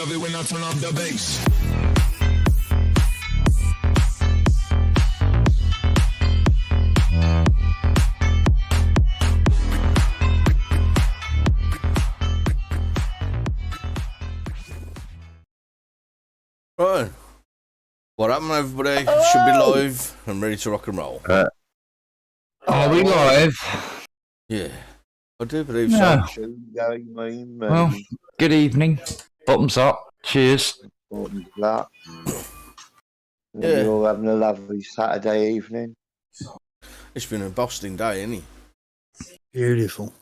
love it when I turn up the bass. Right. What happened, everybody? Should be live and ready to rock and roll. Are we live? Yeah, I do believe Yeah. so. Well, good evening. Bottoms up. Cheers. Yeah. You're all having a lovely Saturday evening. It's been a busting day, ain't it? Beautiful.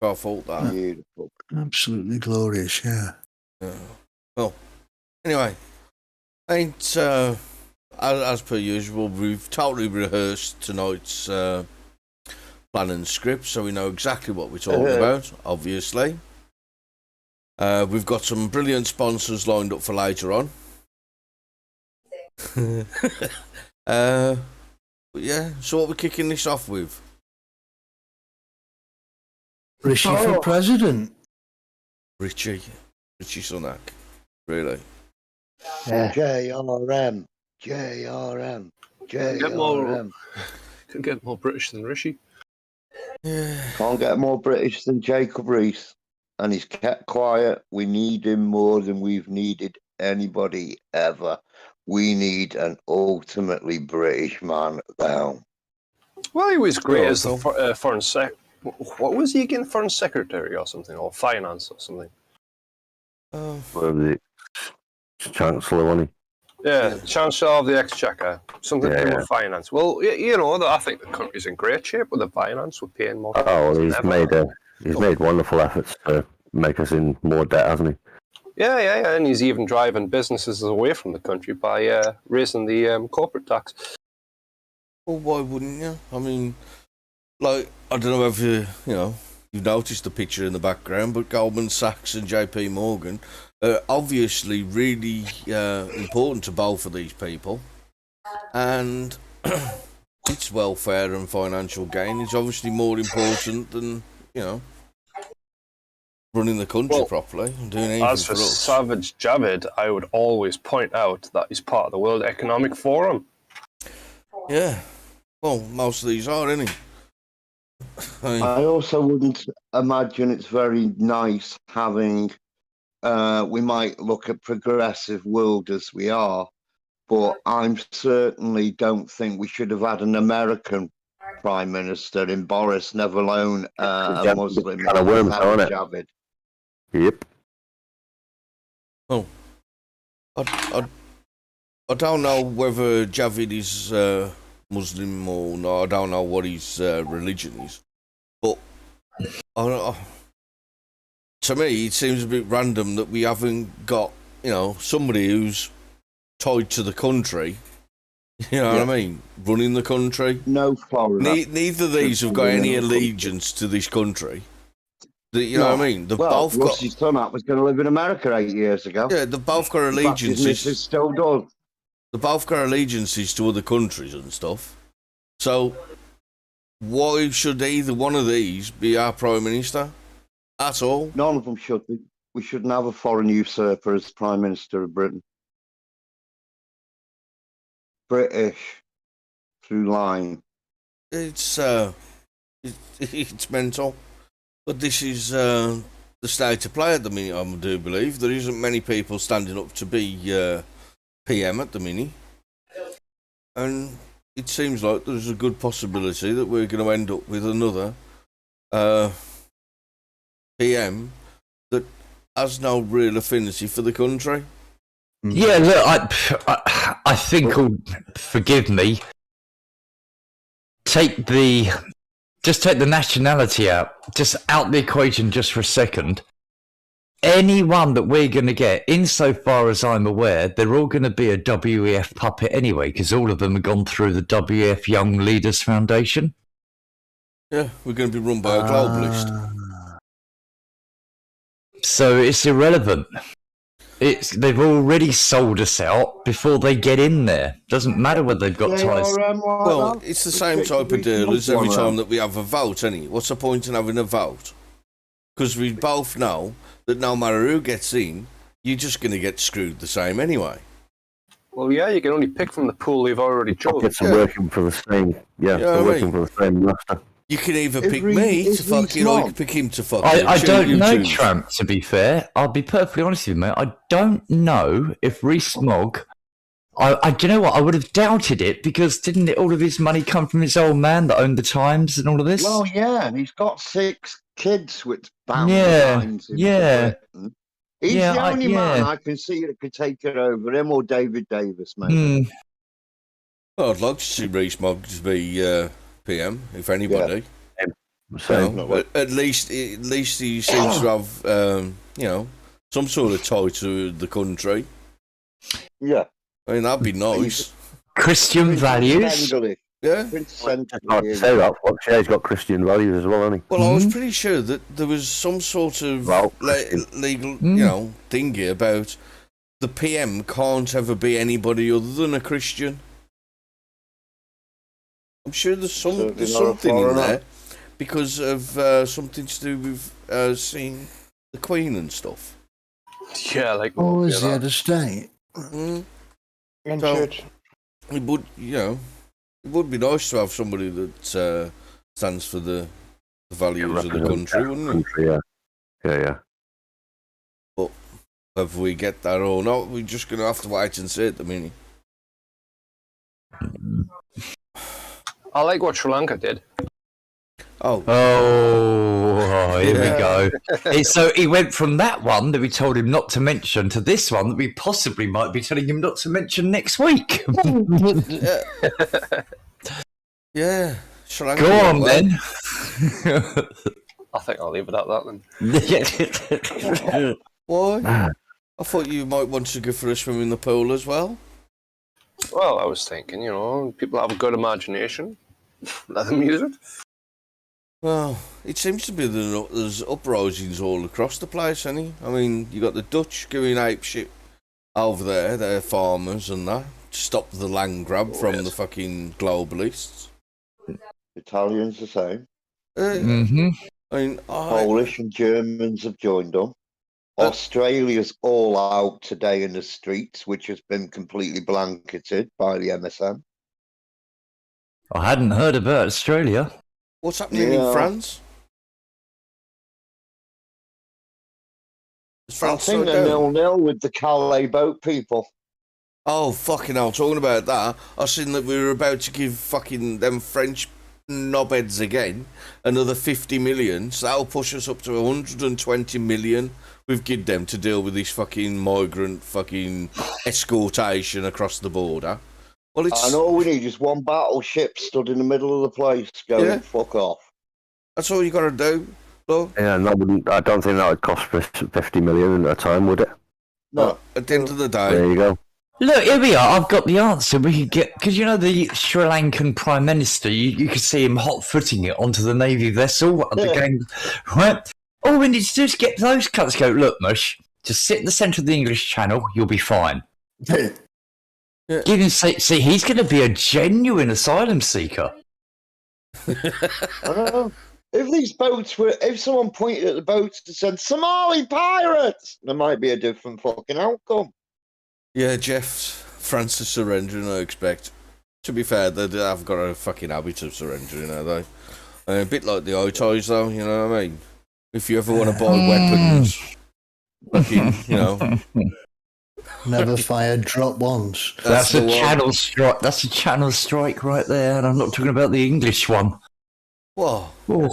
Our fault, that. Beautiful. Absolutely glorious, yeah. Well, anyway, ain't as per usual, we've totally rehearsed tonight's plan and script, so we know exactly what we're talking about, obviously. We've got some brilliant sponsors lined up for later on. But yeah, so what we're kicking this off with? Rishi for president. Richie Sunak, really? Yeah. JRM. Couldn't get more British than Rishi. Yeah. Can't get more British than Jacob Rees. And he's kept quiet. We need him more than we've needed anybody ever. We need an ultimately British man at the helm. Well, he was great Yeah, as the foreign sec. What was he again? Foreign secretary or something, or finance or something? Whatever the Chancellor, wasn't Yeah, Chancellor of the Exchequer, something to do with finance. Well, you know, I think the country's in great shape with the finance. We're paying more. he? Oh, well, he's made wonderful efforts to make us in more debt, hasn't he? Yeah, and he's even driving businesses away from the country by raising the corporate tax. Well, why wouldn't you? I mean, like, I don't know if you've noticed the picture in the background, but Goldman Sachs and JP Morgan are obviously really important to both of these people. And its welfare and financial gain is obviously more important than, running the country properly and doing anything As for us. Savage Javid, I would always point out that he's part of the World Economic Forum. Yeah. Well, most of these are, isn't he? I also wouldn't imagine it's very nice having, we might look at progressive world as we are, but I certainly don't think we should have had an American Prime Minister in Boris, never alone a Muslim. Kind of worms, aren't it? Javid. Yep. Oh, I don't know whether Javid is Muslim or not. I don't know what his religion is, but to me, it seems a bit random that we haven't got somebody who's tied to the country. You know what I mean? Running the country. No foreign. Neither of these have got any allegiance to this country. You know what I mean? They've both got. Russ's son was going to live in America 8 years ago. Yeah, they've both got allegiances. It still does. They've both got allegiances to other countries and stuff. So, why should either one of these be our Prime Minister? At all? None of them should be. We shouldn't have a foreign usurper as Prime Minister of Britain. British through line. It's mental. But this is the state of play at the minute, I do believe. There isn't many people standing up to be PM at the minute. And it seems like there's a good possibility that we're going to end up with another PM that has no real affinity for the country. Yeah, look, I think, forgive me, just take the nationality out, just out the equation just for a second. Anyone that we're going to get, insofar as I'm aware, they're all going to be a WEF puppet anyway, because all of them have gone through the WEF Young Leaders Foundation. Yeah, we're going to be run by a globalist. So it's irrelevant. They've already sold us out before they get in there. Doesn't matter whether they've got ties. Well, it's the same type of deal as every time that we have a vote, isn't it? What's the point in having a vote? Because we both know that no matter who gets in, you're just going to get screwed the same anyway. Well, yeah, you can only pick from the pool you've already chosen. Pockets are working for the same. Yeah, You know they're what I working mean? for the same master. You can either Is pick Reece- me to is Reece fucking, or you Mogg? can pick him to fucking. I Choose- don't you know, choose. Tramp, to be fair. I'll be perfectly honest with you, mate. I don't know if Reece Mogg. Do you know what? I would have doubted it because didn't all of his money come from his old man that owned the Times and all of this? Well, yeah, and he's got 6 kids, which bound Yeah, the lines into yeah. Britain. He's Yeah, the only man yeah. I can see that could take it over him or David Davis, mate. Hmm. Well, I'd like to see Reece Mogg to be PM, if anybody. So, You know, at least he seems to have, some sort of tie to the country. Yeah. I mean, that'd be nice. Christian values. Yeah. Prince hard to Century. say that. Fox, yeah, he's got Christian values as well, hasn't he? Well, I was pretty sure that there was some sort of Well, legal, thingy about the PM can't ever be anybody other than a Christian. I'm sure there's Certainly there's not a something in foreigner. there because of something to do with seeing the Queen and stuff. Yeah, like. Oh, is he yeah, head of state? Mm. in So- church. It would, it would be nice to have somebody that stands for the values of the country, wouldn't it? Country, yeah. Yeah, yeah. Whether we get that or not, we're just going to have to wait and see at the minute. I like what Sri Lanka did. Oh, Oh, here Yeah. we go. So he went from that one that we told him not to mention to this one that we possibly might be telling him not to mention next week. yeah. Yeah. Sri Lanka Go on, went then. I think I'll leave it at that then. Why? I thought you might want to go for a swim in the pool as well. Well, I was thinking, people have a good imagination. Let them use it. Well, it seems to be that there's uprisings all across the place, any. I mean, you got the Dutch going apeshit over there, they're farmers and that, to stop the land grab from the fucking globalists. Italians the same. Mm-hmm. I mean, Polish and Germans have joined them. Australia's all out today in the streets, which has been completely blanketed by the MSM. I hadn't heard about Australia. what's happening in Yeah. France? Is I France think so they're down? 0-0 with the Calais boat people. Oh, fucking hell, talking about that, I seen that we were about to give fucking them French knobheads again another 50 million, so that'll push us up to 120 million. We've given them to deal with this fucking migrant fucking escortation across the border. Well, it's And all we need is one battleship stood in the middle of the place going, Yeah. fuck off. that's all you got to do. Look, Yeah, and I don't think that would cost 50 million at a time, would it? No. at the end of the There day, you go. Look, here we are. I've got the answer. We could get because the Sri Lankan Prime Minister. You could see him hot footing it onto the Navy vessel at the Yeah. game, right? All we need to do is get those cuts. Go look, Mush. Just sit in the centre of the English Channel. You'll be fine. Give him see. He's going to be a genuine asylum seeker. I don't know. If someone pointed at the boats and said, Somali pirates, there might be a different fucking outcome. yeah, France is surrendering, I expect. To be fair, they have got a fucking habit of surrendering, they? A bit like the Otois, though, you know what I mean? If you ever want to buy weapons, fucking, Never fired drop once. That's the a one. channel strike. That's a channel strike right there, and I'm not talking about the English one. Whoa, Oh,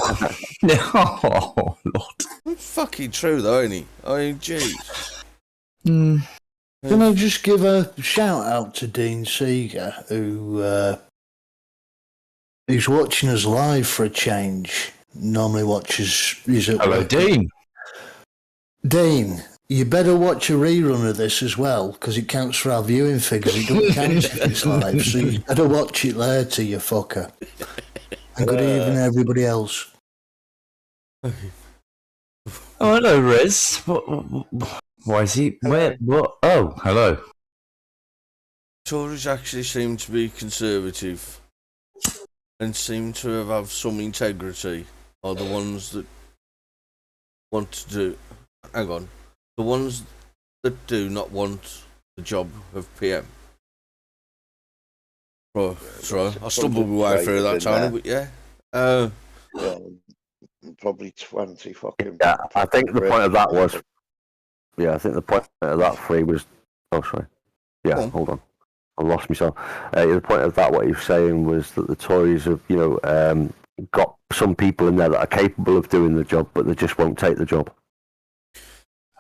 oh Lord. it's fucking true, though, ain't he? I mean, jeez. Hmm. Can I just give a shout out to Dean Seeger, who's watching us live for a change. Normally watches. He's at Hello, work. Dean. Dean, you better watch a rerun of this as well, because it counts for our viewing figures. It doesn't count if it's live, so you better watch it later, you fucker. And good evening, everybody else. Oh, hello, Rez. Why is he? Where? What? Oh, hello. Tories actually seem to be conservative and seem to have some integrity, are the ones that want to do. Hang on. The ones that do not want the job of PM? Oh, sorry, I stumbled my way through that, Tony, but yeah. Yeah, probably 20 fucking. Yeah, I think the point of that was. Yeah, I think the point of that free was. Oh, sorry. Yeah, hold on. I lost myself. The point of that, what he was saying, was that the Tories have, got some people in there that are capable of doing the job, but they just won't take the job.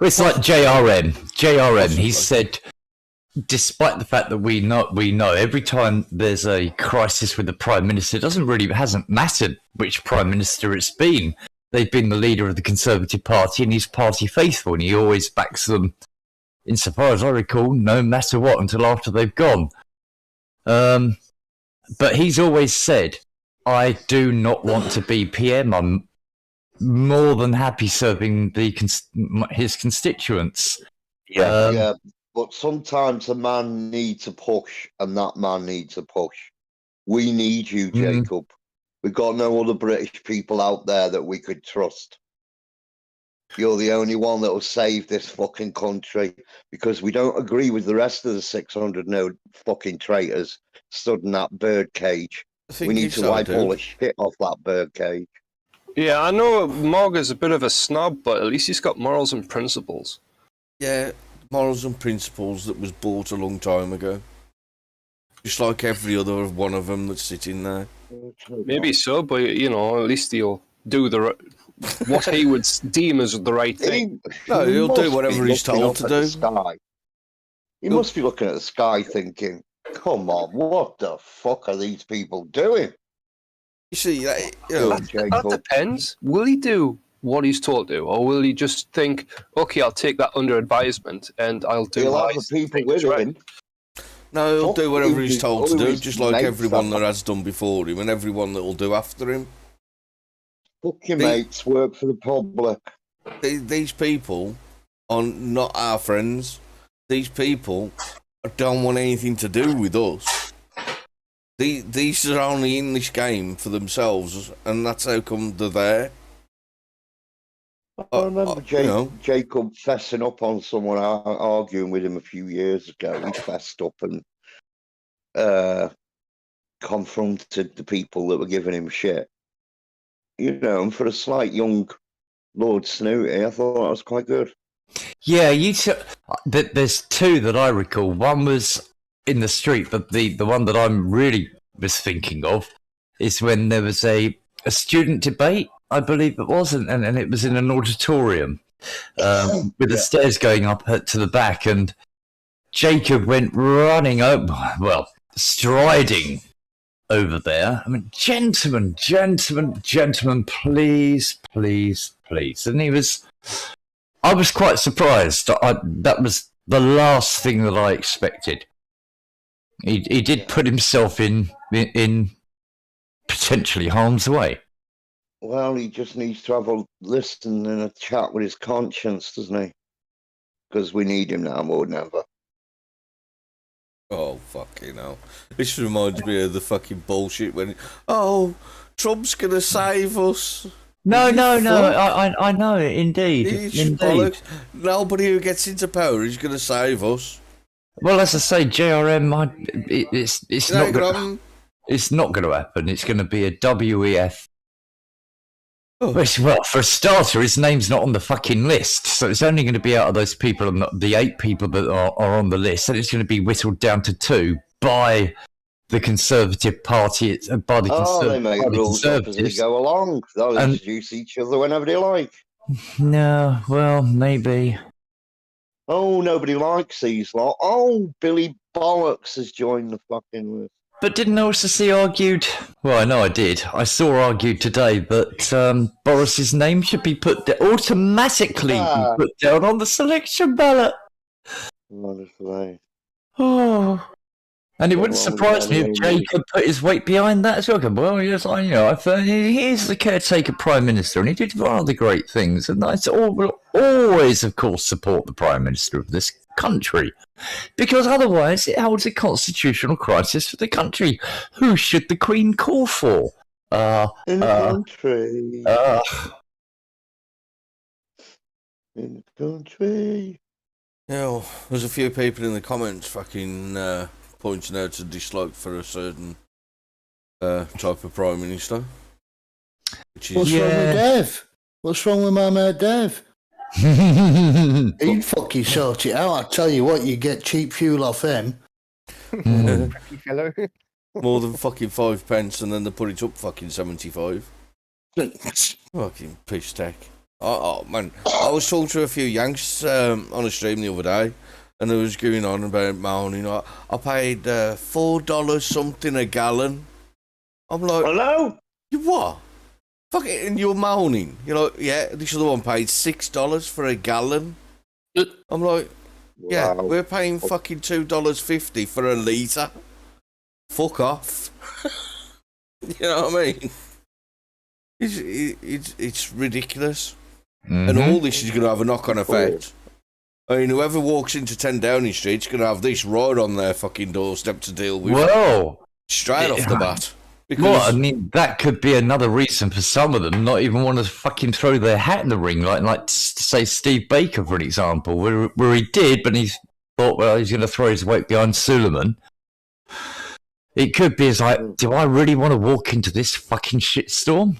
It's like JRM. JRM, he said, despite the fact that we know every time there's a crisis with the Prime Minister, it hasn't mattered which Prime Minister it's been. They've been the leader of the Conservative Party and he's party faithful and he always backs them, insofar as I recall, no matter what, until after they've gone. But he's always said, I do not want to be PM. I'm more than happy serving his constituents. Yeah, but sometimes a man needs a push, and that man needs a push. We need you, Jacob. We've got no other British people out there that we could trust. You're the only one that will save this fucking country, because we don't agree with the rest of the 600 fucking traitors stood in that bird cage. We need to wipe all the shit off that bird cage. Yeah, I know Morgan's a bit of a snob, but at least he's got morals and principles. Yeah, morals and principles that was bought a long time ago. Just like every other one of them that's sitting there. Maybe so, but, at least he'll do what he would deem as the right thing. He'll do whatever he's told to do. He must be looking at the sky thinking, come on, what the fuck are these people doing? You see, that depends. Will he do what he's told to, or will he just think, okay, I'll take that under advisement and I'll do what the people with him. No, he'll do whatever he's told to do, just like everyone that has done before him and everyone that will do after him. Fuck your mates, work for the public. These people are not our friends. These people don't want anything to do with us. These are only in this game for themselves, and that's how come they're there. I remember Jacob fessing up on someone arguing with him a few years ago. He fessed up and confronted the people that were giving him shit. And for a slight young Lord Snooty, I thought that was quite good. Yeah, there's two that I recall. One was in the street, but the one that I'm really was thinking of is when there was a student debate, I believe it was, and it was in an auditorium with the stairs going up to the back, and Jacob went running over, striding over there. I mean, gentlemen, please. And I was quite surprised. That was the last thing that I expected. He did put himself in potentially harm's way. Well, he just needs to have a listen and a chat with his conscience, doesn't he? Because we need him now more than ever. Oh, fucking hell. This reminds me of the fucking bullshit when, Trump's gonna save us. No, I know it, indeed. Nobody who gets into power is gonna save us. Well, as I say, JRM, it's not going to happen. It's going to be a WEF. Well, for a starter, his name's not on the fucking list, so it's only going to be out of those people, the 8 people that are on the list, and it's going to be whittled down to 2 by the Conservative Party. By the they make rules up as they go along. They'll introduce each other whenever they like. No, well, maybe. Oh, nobody likes these lot. Oh, Billy Bollocks has joined the fucking list. But didn't I also see argued? Well, I know I did. I saw argued today that Boris's name should be automatically put down on the selection ballot. Honestly. Oh. And it wouldn't surprise me if Jacob put his weight behind that as well. Well, yes, he's the caretaker Prime Minister, and he did rather great things. And I will always, of course, support the Prime Minister of this country, because otherwise it holds a constitutional crisis for the country. Who should the Queen call for? In the country. In the country. Yeah, well, there's a few people in the comments fucking pointing out a dislike for a certain type of Prime Minister. Which is... What's wrong with Dave? What's wrong with my mate Dave? He'd fucking sort it out. I tell you what, you get cheap fuel off him. Tricky fellow. More than fucking 5 pence, and then they put it up fucking 75. Fucking piss tech. Oh, man, I was talking to a few Yanks on a stream the other day, and they was going on about moaning. I paid $4 something a gallon. I'm like, Hello? you what? Fuck it, and you're moaning. You're like, yeah, this other one paid $6 for a gallon. I'm like, yeah, Wow. we're paying fucking $2.50 for a litre. Fuck off. You know what I mean? It's ridiculous. And all this is going to have a knock-on effect. I mean, whoever walks into 10 Downing Street is going to have this right on their fucking doorstep to deal with. Well, Straight off the bat. well, I mean, that could be another reason for some of them not even want to fucking throw their hat in the ring, like say Steve Baker, for an example, where he did, but he thought, well, he's going to throw his weight behind Suleiman. It could be as like, do I really want to walk into this fucking shitstorm?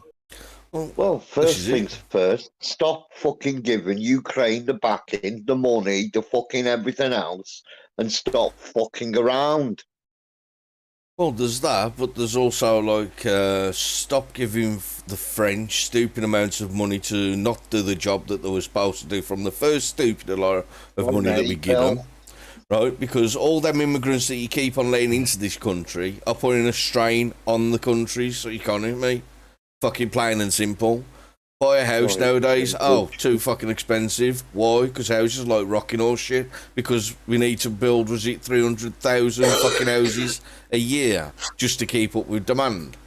Well, first is it. things first, stop fucking giving Ukraine the backing, the money, the fucking everything else, and stop fucking around. Well, there's that, but there's also, like, stop giving the French stupid amounts of money to not do the job that they were supposed to do from the first stupid lot of money that we give them. Right? Because all them immigrants that you keep on letting into this country are putting a strain on the country's economy. Fucking plain and simple. Buy a house nowadays, too fucking expensive. Why? Because houses are like rocking horse shit. Because we need to build, 300,000 fucking houses a year just to keep up with demand.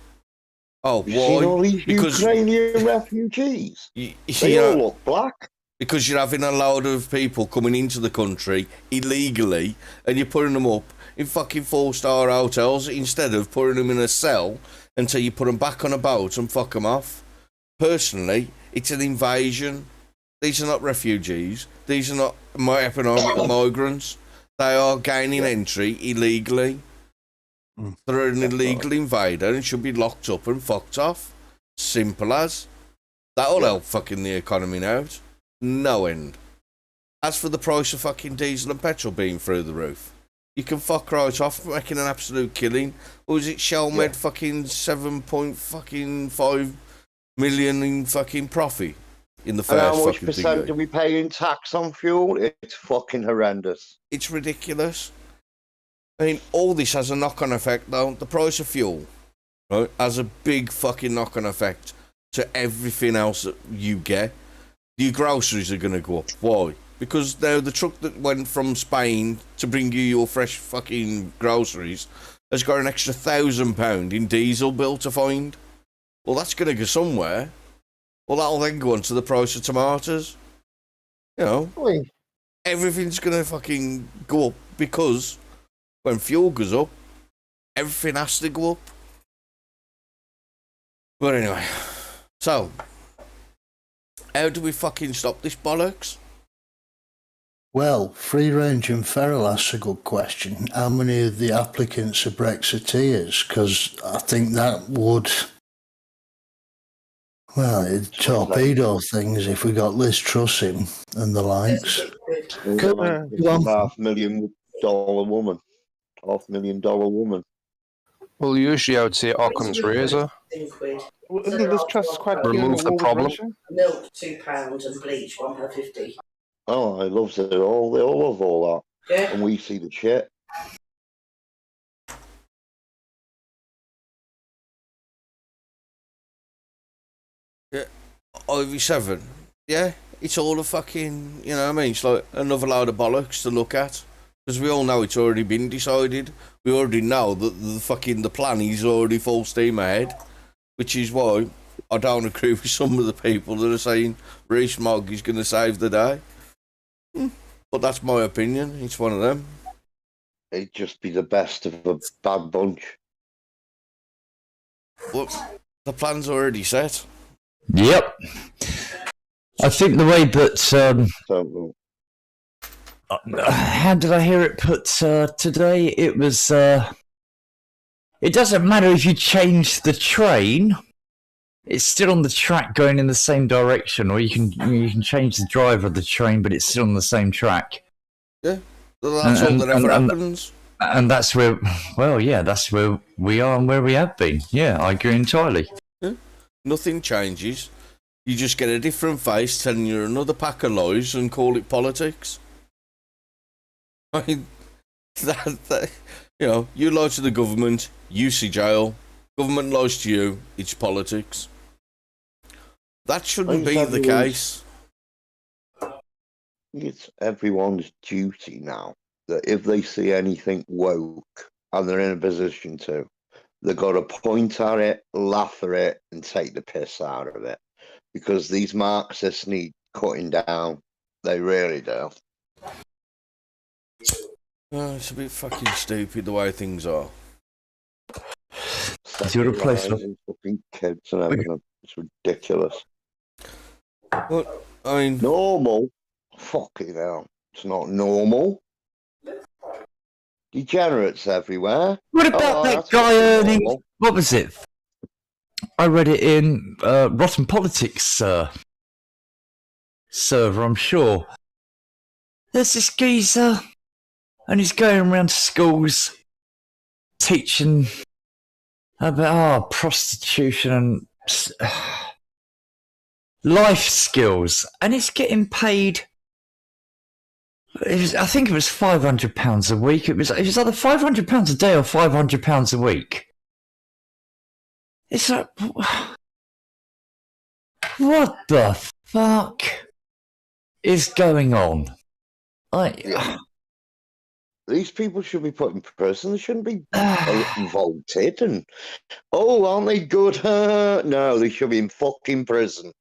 Oh, You seen all why? these Because Ukrainian refugees? you They all know, look black. because you're having a load of people coming into the country illegally, and you're putting them up in fucking 4-star hotels instead of putting them in a cell until you put them back on a boat and fuck them off. Personally, it's an invasion. These are not refugees. These are not economic migrants. They are gaining entry illegally. They're an illegal invader and should be locked up and fucked off. Simple as. That'll help fucking the economy out. No end. As for the price of fucking diesel and petrol being through the roof, you can fuck right off making an absolute killing. Or was it Shell made fucking 7.5 million in fucking profit in the And first how much fucking percent thing? do we pay in tax on fuel? It's fucking horrendous. It's ridiculous. I mean, all this has a knock-on effect, though. The price of fuel, right, has a big fucking knock-on effect to everything else that you get. Your groceries are going to go up. Why? Because now the truck that went from Spain to bring you your fresh fucking groceries has got an extra £1,000 in diesel bill to find. Well, that's going to go somewhere. Well, that'll then go on to the price of tomatoes. You know, everything's going to fucking go up because when fuel goes up, everything has to go up. But anyway, so how do we fucking stop this bollocks? Well, Free Range and Feral asks a good question. How many of the applicants are Brexiteers? Because I think that would, well, it'd torpedo things if we got Liz Truss in and the likes. It's Go a on. $500,000 woman. $500,000 woman. Well, usually I would say Occam's razor. Well, isn't this trust quite keen on Remove the war with problem. Russia? Milk £2 and bleach £1.50. Oh, I love it all. They all love all that. Yeah. And we see the shit. IV7, yeah, it's all a fucking, you know what I mean? It's like another load of bollocks to look at. Because we all know it's already been decided. We already know that the plan is already full steam ahead. Which is why I don't agree with some of the people that are saying Rees-Mogg is going to save the day. But that's my opinion. It's one of them. It'd just be the best of a bad bunch. But the plan's already set. Yep. I think the way that Don't know. how did I hear it put today? It was, it doesn't matter if you change the train, it's still on the track going in the same direction, or you can change the driver of the train, but it's still on the same track. Yeah, that's all that ever happens. And that's where, well, yeah, that's where we are and where we have been. Yeah, I agree entirely. Yeah. Nothing changes. You just get a different face telling you another pack of lies and call it politics. I mean, you lie to the government, you see jail. Government lies to you, it's politics. That shouldn't be the case. It's everyone's duty now that if they see anything woke and they're in a position to, they've got to point at it, laugh at it, and take the piss out of it. Because these Marxists need cutting down. They really do. It's a bit fucking stupid the way things are. Is your replacement? Fucking kids and everything. It's ridiculous. Well, I mean, normal? Fucking hell. It's not normal. Degenerates everywhere. What about that guy earning? Normal. What was it? I read it in Rotten Politics server, I'm sure. There's this geezer, and he's going around to schools teaching about prostitution and life skills, and he's getting paid. I think it was £500 a week. It was either £500 a day or £500 a week. It's like, what the fuck is going on? These people should be put in prison. They shouldn't be voted and, oh, aren't they good? No, they should be in fucking prison.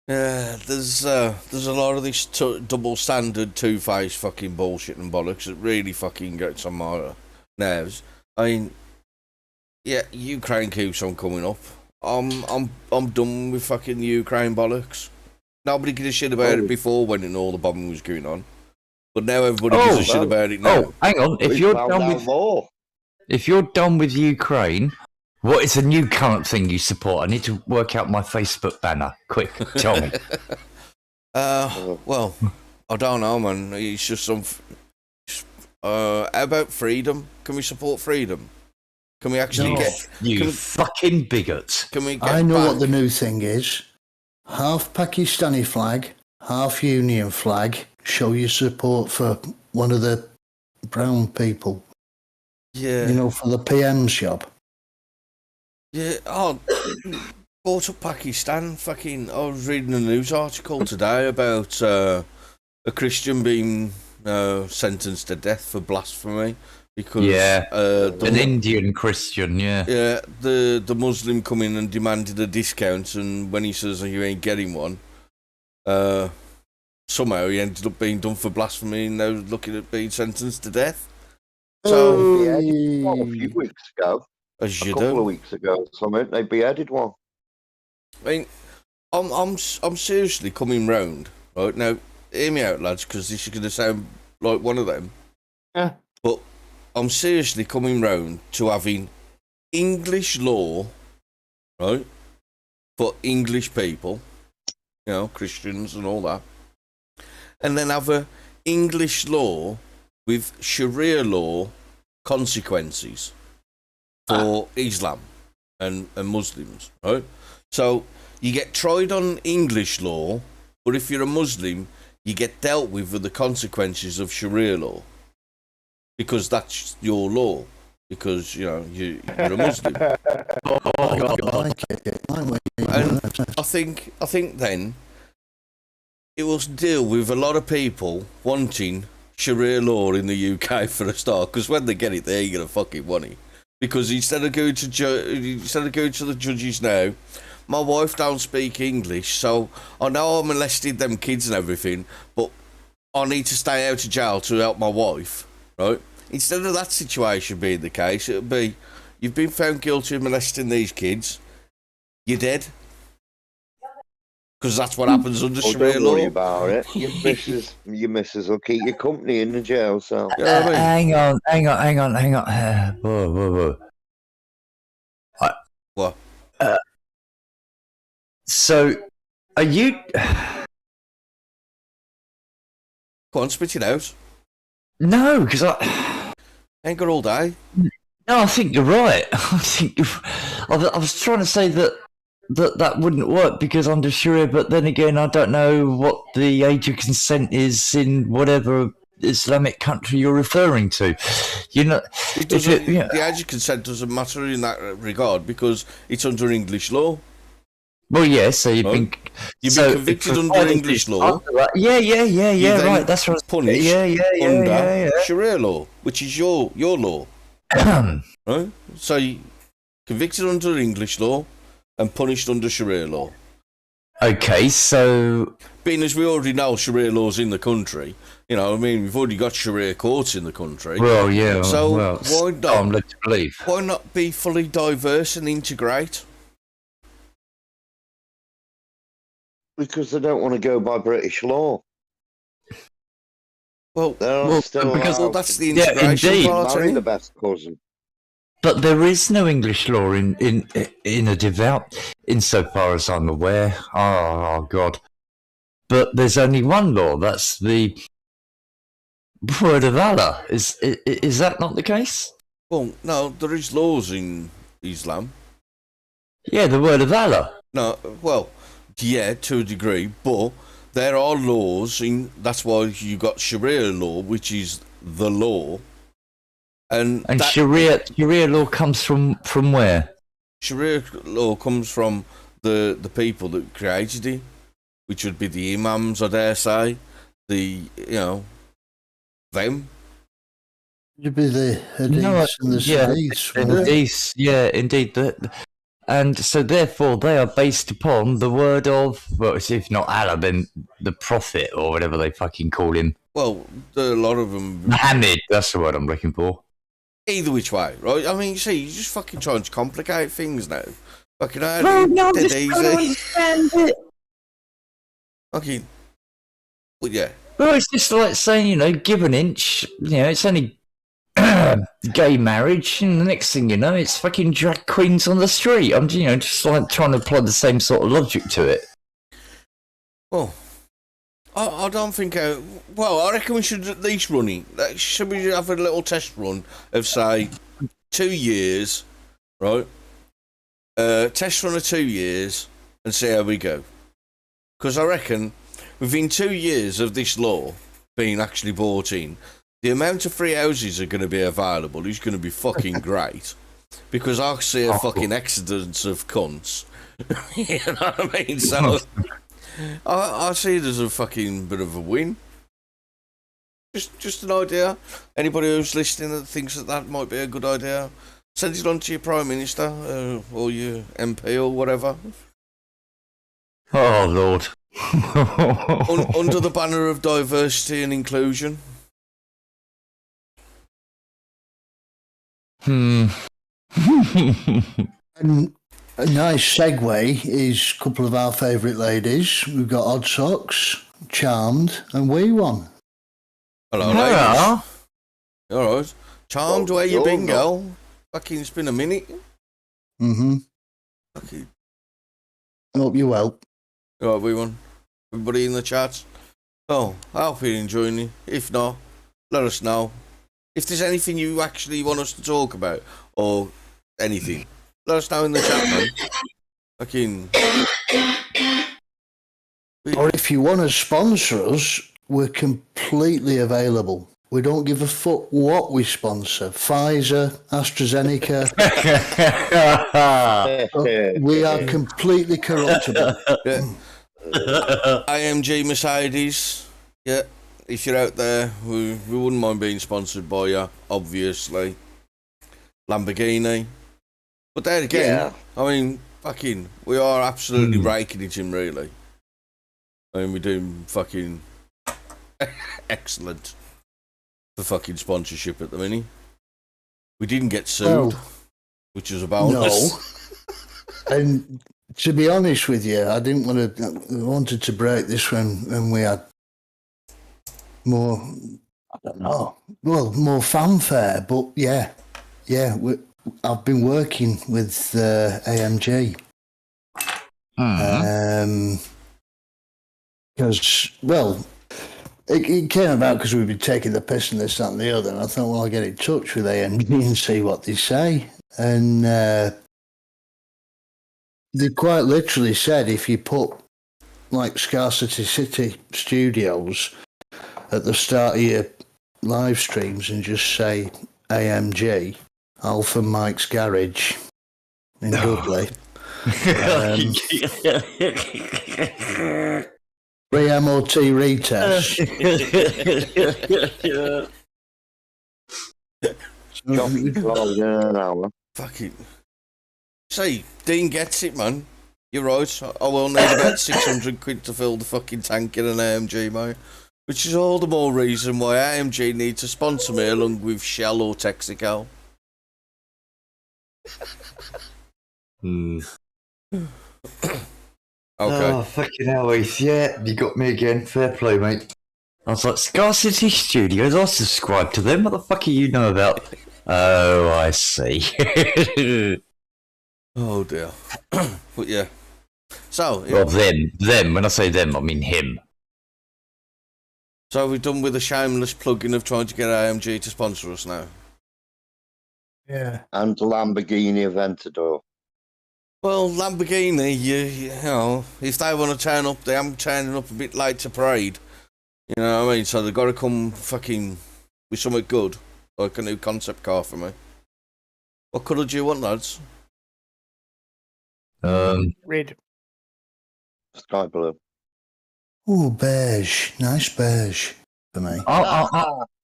Yeah, there's a lot of this double standard, two-faced fucking bullshit and bollocks that really fucking gets on my nerves. I mean, yeah, Ukraine keeps on coming up. I'm done with fucking Ukraine bollocks. Nobody gave a shit about it before when all the bombing was going on, but now everybody gives a shit about it now. Oh, hang on! If you're done with Ukraine, what is the new current thing you support? I need to work out my Facebook banner. Quick, tell me. Well, I don't know, man. It's just some. How about freedom? Can we support freedom? Can we actually get fucking bigot? Can we get I know back? what the new thing is. Half Pakistani flag, half Union flag. Show your support for one of the brown people. Yeah. You know, for the PM's job. Yeah. Oh, brought up Pakistan. Fucking. I was reading a news article today about a Christian being sentenced to death for blasphemy because an Indian Christian, the Muslim come in and demanded a discount, and when he says you ain't getting one, somehow he ended up being done for blasphemy and now looking at being sentenced to death. So a few weeks ago, a couple of weeks ago, something they beheaded one. I mean, I'm seriously coming round right now. Hear me out, lads, because this is going to sound like one of them. Yeah. But I'm seriously coming round to having English law, right, for English people, you know, Christians and all that, and then have a English law with Sharia law consequences for Islam and Muslims, right? So you get tried on English law, but if you're a Muslim, you get dealt with the consequences of Sharia law. Because that's your law. Because, you know, you're a Muslim. And I think then it will deal with a lot of people wanting Sharia law in the UK for a start. Because when they get it, they're going to fucking want it. Because instead of going to the judges now, my wife don't speak English, so I know I molested them kids and everything, but I need to stay out of jail to help my wife, right? Instead of that situation being the case, it would be, you've been found guilty of molesting these kids, you're dead. Because that's what happens under Oh, Sharia don't law. worry about it. Your missus will keep you company in the jail cell. You know what I mean? Hang on. Whoa. What? So, are you? Go on, spit it out. No, because I Ain't got all day. No, I think you're right. I was trying to say that wouldn't work because under Sharia, but then again, I don't know what the age of consent is in whatever Islamic country you're referring to. You know, It doesn't, the age of consent doesn't matter in that regard because it's under English law. Well, yeah. So you've been convicted under English law. Yeah. Right. That's what. Punished under Sharia law, which is your law. Right? So you convicted under English law and punished under Sharia law. Okay, so being as we already know Sharia law's in the country, you know, I mean, we've already got Sharia courts in the country. Well, yeah. So why not? I'm led to believe. Why not be fully diverse and integrate? Because they don't want to go by British law. Well, still because that's the integration part. Marry the best cousin. But there is no English law in a devout, insofar as I'm aware. Oh God! But there's only one law. That's the word of Allah. Is that not the case? Well, no, there is laws in Islam. Yeah, the word of Allah. No, well, yeah, to a degree, but there are laws in. That's why you got Sharia law, which is the law. And Sharia law comes from where? Sharia law comes from the people that created it, which would be the imams, I dare say, them. It'd be the hadiths and the hadiths. Hadiths, yeah, indeed. And so therefore they are based upon the word of, well, if not Allah, then the Prophet or whatever they fucking call him. Well, a lot of them. Muhammad, that's the word I'm looking for. Either which way, right? I mean, you see, you're just fucking trying to complicate things now. Fucking hell, I'm just easy. trying to understand it. Okay. Well, yeah. Well, it's just like saying, give an inch, it's only gay marriage, and the next thing you know, it's fucking drag queens on the street. I'm, just like trying to apply the same sort of logic to it. Well, I don't think. Well, I reckon we should at least run it. Should we have a little test run of, say, 2 years, right? Test run of 2 years and see how we go. Because I reckon within 2 years of this law being actually brought in, the amount of free houses are going to be available is going to be fucking great. Because I see a fucking exodus of cunts. You know what I mean? So I see it as a fucking bit of a win. Just an idea. Anybody who's listening that thinks that might be a good idea, send it on to your Prime Minister or your MP or whatever. Oh, Lord. Under the banner of diversity and inclusion. And a nice segue is a couple of our favourite ladies. We've got Odd Socks, Charmed, and Wee One. Hello, ladies. All right. Charmed, where you been, girl? Fucking, it's been a minute. Mm-hmm. Okay. Hope you're well. All right, Wee One. Everybody in the chat. Oh, I hope you're enjoying it. If not, let us know. If there's anything you actually want us to talk about, or anything, let us know in the chat, man. Fucking. Or if you want to sponsor us, we're completely available. We don't give a fuck what we sponsor. Pfizer, AstraZeneca. We are completely corruptible. Yeah. AMG Mercedes. Yeah. If you're out there, we wouldn't mind being sponsored by you, obviously. Lamborghini. But there again, I mean, fucking, we are absolutely raking it in, really. I mean, we're doing fucking excellent for fucking sponsorship at the minute. We didn't get sued, which was a bonus. No. And to be honest with you, I didn't want to. I wanted to break this when we had more. I don't know. Well, more fanfare, but yeah. I've been working with AMG. Because, well, it came about because we've been taking the piss and this, that, and the other. And I thought, well, I'll get in touch with AMG and see what they say. And they quite literally said if you put like Scarcity City Studios at the start of your live streams and just say AMG, Alpha Mike's Garage in Dudley. Free MOT retest. Fucking. See, Dean gets it, man. You're right. I will need about 600 quid to fill the fucking tank in an AMG, mate. Which is all the more reason why AMG need to sponsor me along with Shell or Texaco. Okay. Oh, fucking hell, Heath. Yeah, you got me again. Fair play, mate. I was like, Scarcity Studios, I subscribe to them. What the fuck do you know about? Oh, I see. Oh, dear. But yeah. So, well, them. When I say them, I mean him. So we're done with the shameless plugging of trying to get AMG to sponsor us now. Yeah. And Lamborghini Aventador. Well, Lamborghini, you know, if they want to turn up, they am turning up a bit late to parade. You know what I mean? So they've got to come fucking with something good, like a new concept car for me. What colour do you want, lads? Red. Sky blue. Oh, beige. Nice beige for me.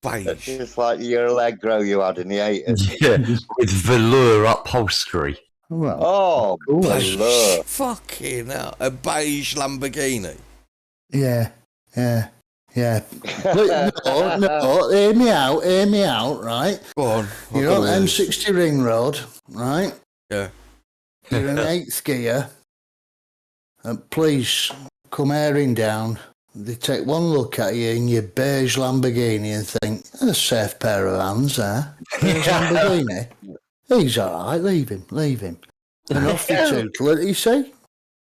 Beige. It's like the Allegro you had in the 80s. Yeah, with velour upholstery. Well, Oh, Beige. blur. Fucking hell. A beige Lamborghini. yeah. Look, no, hear me out, right? Go on. You're on M60 Ring Road, right? Yeah. You're in 8th gear, and police come airing down. They take one look at you in your beige Lamborghini and think, a safe pair of hands there. Beige Lamborghini. He's all right, leave him. And off they tootle it, you see?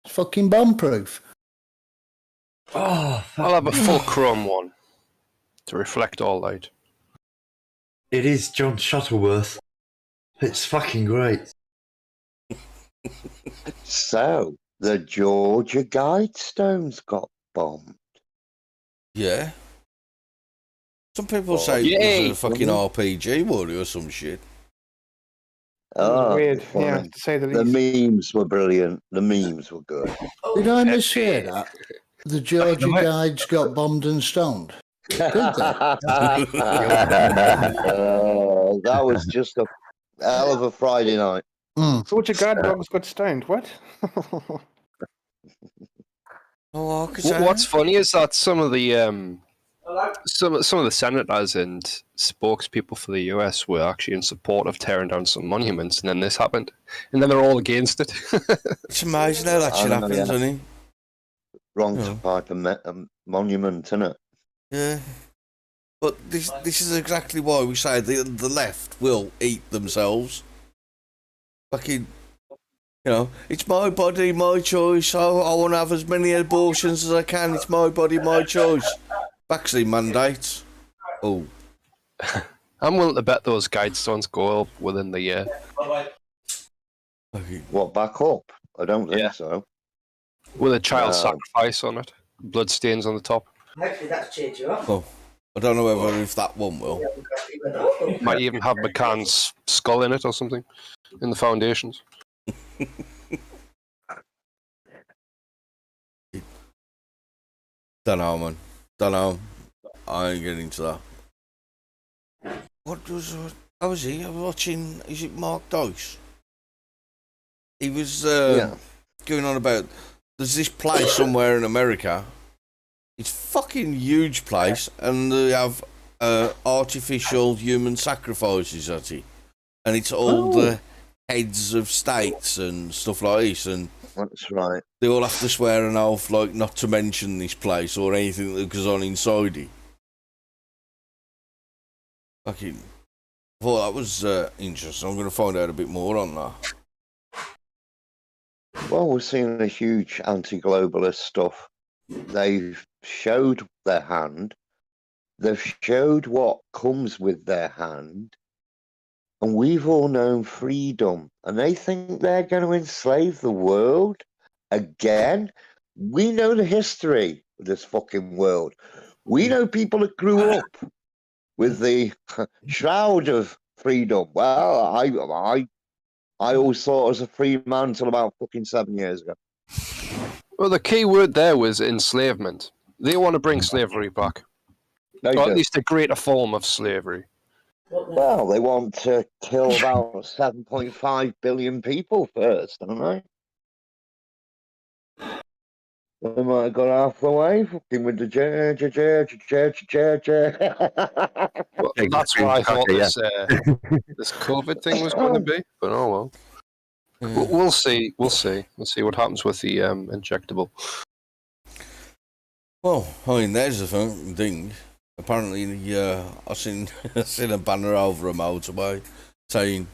It's fucking bomb-proof. Oh, I'll have a full chrome one to reflect all light. it is John Shuttleworth. It's fucking great. So, the Georgia Guidestones got bombed. Yeah. Some people say it was a fucking RPG, would or some shit. Oh, Weird, funny. yeah, to say the The least. memes were brilliant. The memes were good. Did I mishear that? The Georgia Guides got bombed and stoned. Did they? That was just a hell of a Friday night. Georgia guard dogs got stoned. What? Oh, What's funny is that some of the some of the senators and spokespeople for the US were actually in support of tearing down some monuments, and then this happened, and then they're all against it. It's amazing how that shit I know, happens, yeah. isn't it? Wrong Yeah. type of monument, innit? Yeah. But this is exactly why we say the left will eat themselves. Fucking, you know, it's my body, my choice. I want to have as many abortions as I can. It's my body, my choice. Vaccine mandates. Oh. I'm willing to bet those guidestones go up within the year. Fucking, What, back up? I don't think Yeah. so. With a child Wow. sacrifice on it. Blood stains on the top. Hopefully that's cheered you up. oh. I don't know whether if that one will. Might even have McCann's skull in it or something. In the foundations. Don't know, man. Don't know. I ain't getting into that. What was... How was he? I was watching... Is it Mark Dice? He was going on about... There's this place somewhere in America. It's a fucking huge place. And they have artificial human sacrifices at it. And it's all the heads of states and stuff like this. And That's right. They all have to swear an oath, like not to mention this place or anything that goes on inside it. Fucking, I thought that was interesting. I'm going to find out a bit more on that. Well, we're seeing a huge anti-globalist stuff. They've showed their hand. They've showed what comes with their hand. And we've all known freedom. And they think they're going to enslave the world again. We know the history of this fucking world. We know people that grew up with the shroud of freedom. Well, I always thought I was a free man until about fucking 7 years ago. Well, the key word there was enslavement. They want to bring slavery back. Or at least a greater form of slavery. Well, they want to kill about 7.5 billion people first, don't they? They might have got half the way, fucking with the Well, that's what I thought this COVID thing was going to be. But oh well. We'll see. We'll see. We'll see what happens with the injectable. Well, I mean, there's the thing. Apparently, I've seen a banner over a motorway saying,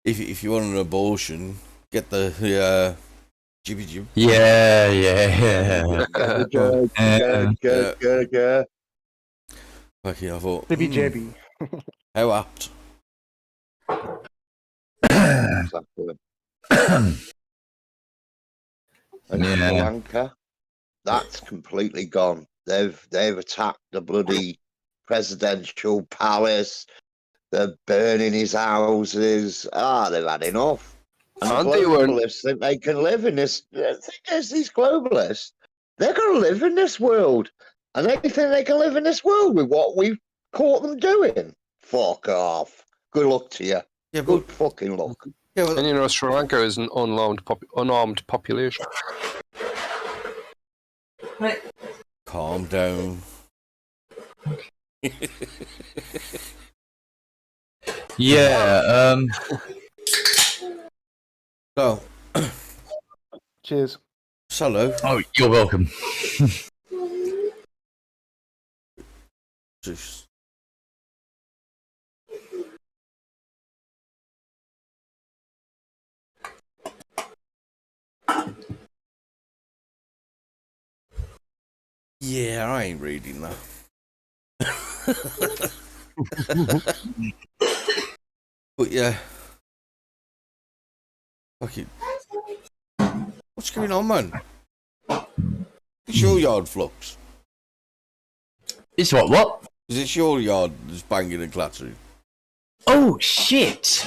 if you want an abortion, get the jibby jib. Yeah. Okay, I thought, Jibby jabby. how apt. Exactly. And Yeah. Sri Lanka, that's completely gone. They've attacked the bloody presidential palace. They're burning his houses. They've had enough. And the globalists think they can live in this. The thing is, these globalists, they're going to live in this world. And they think they can live in this world with what we've caught them doing. Fuck off. Good luck to you. Yeah, Good fucking luck. Yeah, well, And you know, Sri Lanka is an unarmed population. calm down. Yeah. So, Cheers. hello. Oh, you're welcome. Just- Yeah, I ain't reading that. But yeah. Fucking. What's going on, man? It's your yard, Flux. It's what? Is it your yard that's banging and clattering? Oh, shit.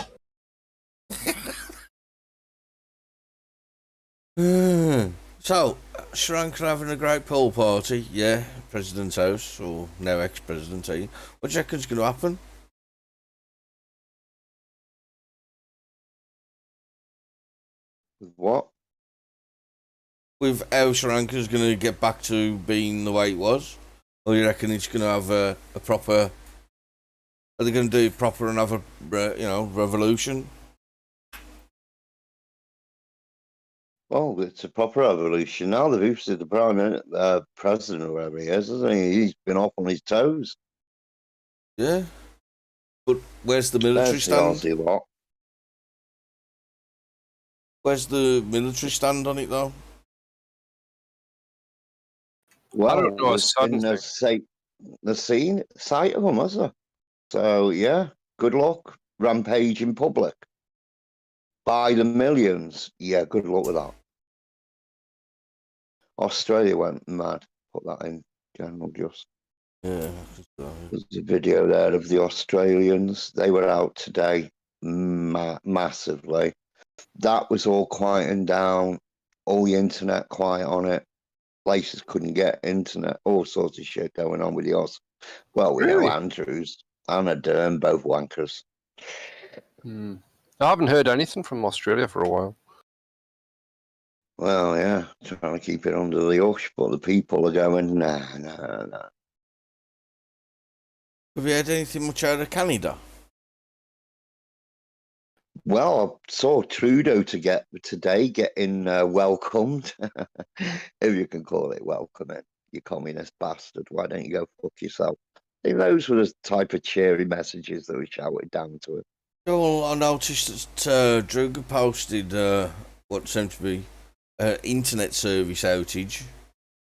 So, Sri Lanka having a great pool party, yeah. President's house, or now ex-president, eh? What do you reckon's going to happen? What? With how Sri Lanka's going to get back to being the way it was? Or you reckon it's going to have a proper... Are they going to do it proper and have a, revolution? Well, it's a proper revolution now. They've boosted the president, or whatever he is, hasn't he? He's been off on his toes. Yeah. But where's the military There's the stand? Aussie lot. Where's the military stand on it, though? Well, I don't know. there's been a sight of them, has there? So, yeah, good luck. Rampage in public. By the millions. Yeah, good luck with that. Australia went mad. Put that in general just. Yeah. There's a video there of the Australians. They were out today massively. That was all quieting down. All the internet quiet on it. Places couldn't get internet. All sorts of shit going on with the Aus. Well, we know Andrews and Ardern, both wankers. I haven't heard anything from Australia for a while. Well, yeah, trying to keep it under the hush, but the people are going, nah. Have you heard anything much out of Canada? Well, I saw Trudeau today getting welcomed, if you can call it welcoming, you communist bastard. Why don't you go fuck yourself? I think those were the type of cheery messages that were shouted down to him. Well, I noticed that Druga posted what seemed to be internet service outage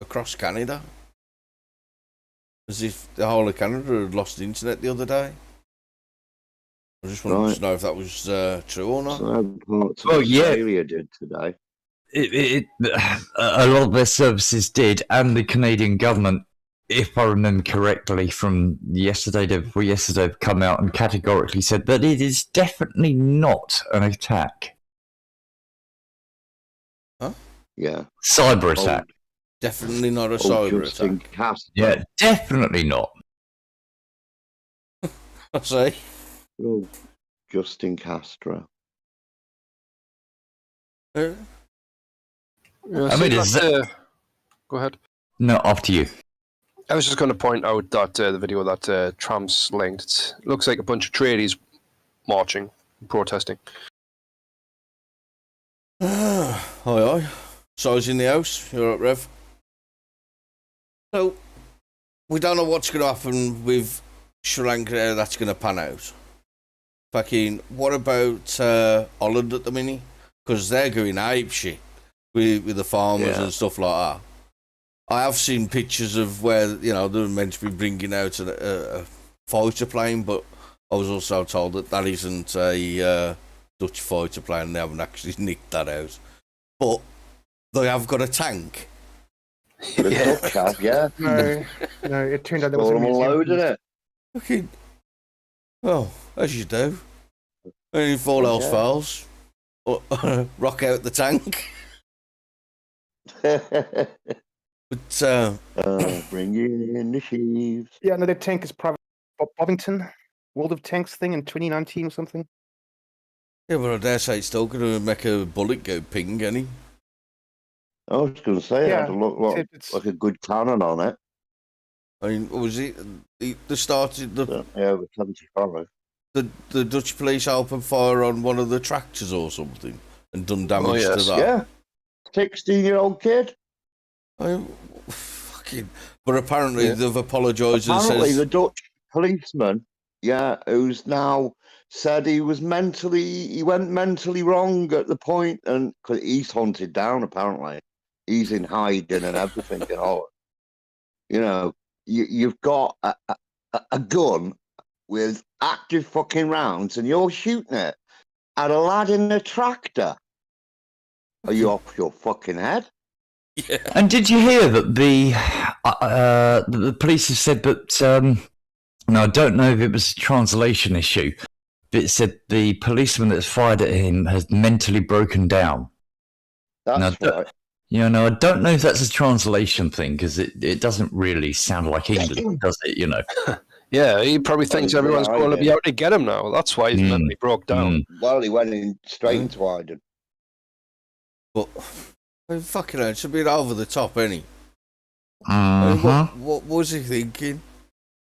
across Canada. As if the whole of Canada had lost internet the other day. I just wanted to know if that was true or not. Some parts of Well, yeah. Australia did today. A lot of their services did, and the Canadian government, if I remember correctly, from yesterday, have come out and categorically said that it is definitely not an attack. Yeah. Cyber attack. Definitely not a cyber Justin attack. Castro. Yeah, definitely not. I say. Oh, Justin Castro. Yeah, I mean, is go ahead. No, after you. I was just going to point out that the video that Trump's linked looks like a bunch of tradies marching, protesting. Aye. Size in the house. You're up, Rev. So, we don't know what's going to happen with Sri Lanka, how that's going to pan out. Fucking, what about Holland at the minute? Because they're going ape shit with the farmers and stuff like that. I have seen pictures of where, you know, they're meant to be bringing out a fighter plane, but I was also told that isn't a Dutch fighter plane. They haven't actually nicked that out. But they have got a tank. The Dutch have, yeah. No, it turned out there was All a museum. loaded it. Fucking, well, as you do. And if all else fails, rock out the tank. But bring in the sheaves. Yeah, no, the tank is private. Bovington, World of Tanks thing in 2019 or something. yeah, but I dare say it's still going to make a bullet go ping, any. I was going to say, it had to look it's- like a good cannon on it. I mean, what was it? They started Yeah, with 75. the Dutch police opened fire on one of the tractors or something and done damage to that. Yeah. 16-year-old kid. I mean, fucking. But apparently they've apologised and Apparently, says the Dutch policeman, who's now said he went mentally wrong at the point, and because he's hunted down, apparently, he's in hiding and everything. And all, you know, you've got a gun with active fucking rounds, and you're shooting it at a lad in a tractor. Are you off your fucking head? yeah. And did you hear that the police have said that? Now I don't know if it was a translation issue, but it said the policeman that's fired at him has mentally broken down. That's Now, right. Yeah, no, I don't know if that's a translation thing because it doesn't really sound like English, does it? You know. Yeah, he probably thinks everyone's going to be out to get him now. That's why he's mentally broke down. Well, he went in straight into hiding. But I mean, fucking hell, it's a bit over the top, ain't I mean, what was he thinking?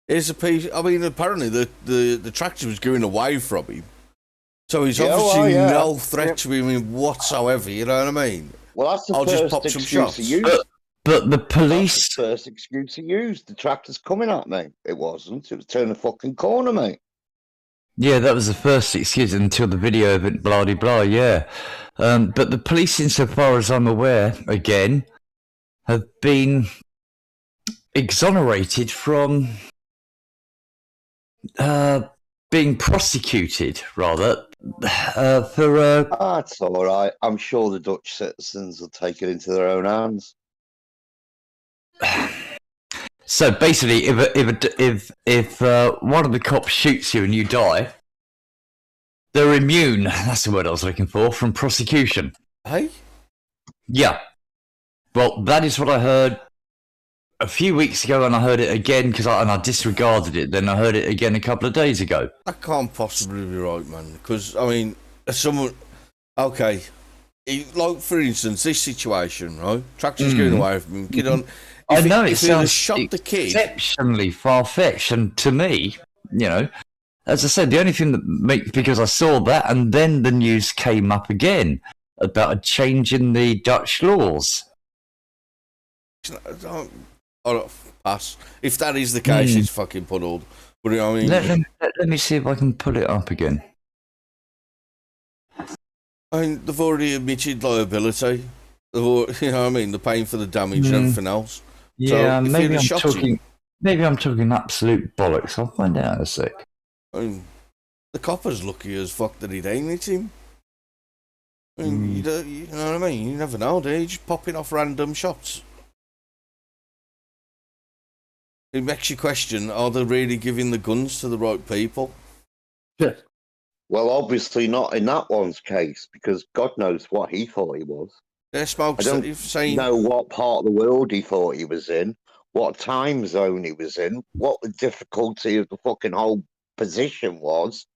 Here's a piece. I mean, apparently the tractor was going away from him, so he's obviously no threat to him whatsoever. You know what I mean? Well, that's the I'll just first pop some excuse shots. he used. But the That's police. the first excuse he used. The tractor's coming at me. It wasn't. It was turning the fucking corner, mate. Yeah, that was the first excuse until the video of it, blah, blah, blah, yeah. But the police, insofar as I'm aware, again, have been exonerated from being prosecuted, rather, for... That's all right. I'm sure the Dutch citizens will take it into their own hands. So basically, if one of the cops shoots you and you die, they're immune. That's the word I was looking for, from prosecution. Hey, Yeah. Well, that is what I heard a few weeks ago, and I heard it again because I disregarded it. Then I heard it again a couple of days ago. that can't possibly be right, man. Because I mean, someone. Okay, like for instance, this situation, right? Tractor's going away from him. Kid on. I know if it he had sounds shot the kid. exceptionally far-fetched, and to me, you know, As I said, the only thing that because I saw that, and then the news came up again about a change in the Dutch laws. I don't pass. If that is the case, it's fucking puddled. But I mean, Let me see if I can pull it up again. I mean, they've already admitted liability. They've already, you know what I mean? They're paying for the damage and everything else. Yeah, so if maybe you'd I'm have shot him- talking. Maybe I'm talking absolute bollocks. I'll find out in a sec. I mean, the copper's lucky as fuck that he'd aimed at him. I mean, you know what I mean? You never know, do you? Just popping off random shots. It makes you question, are they really giving the guns to the right people? Well, obviously not in that one's case, because God knows what he thought he was. Yeah, Smokes, I don't you're saying... know what part of the world he thought he was in, what time zone he was in, what the difficulty of the fucking whole position was.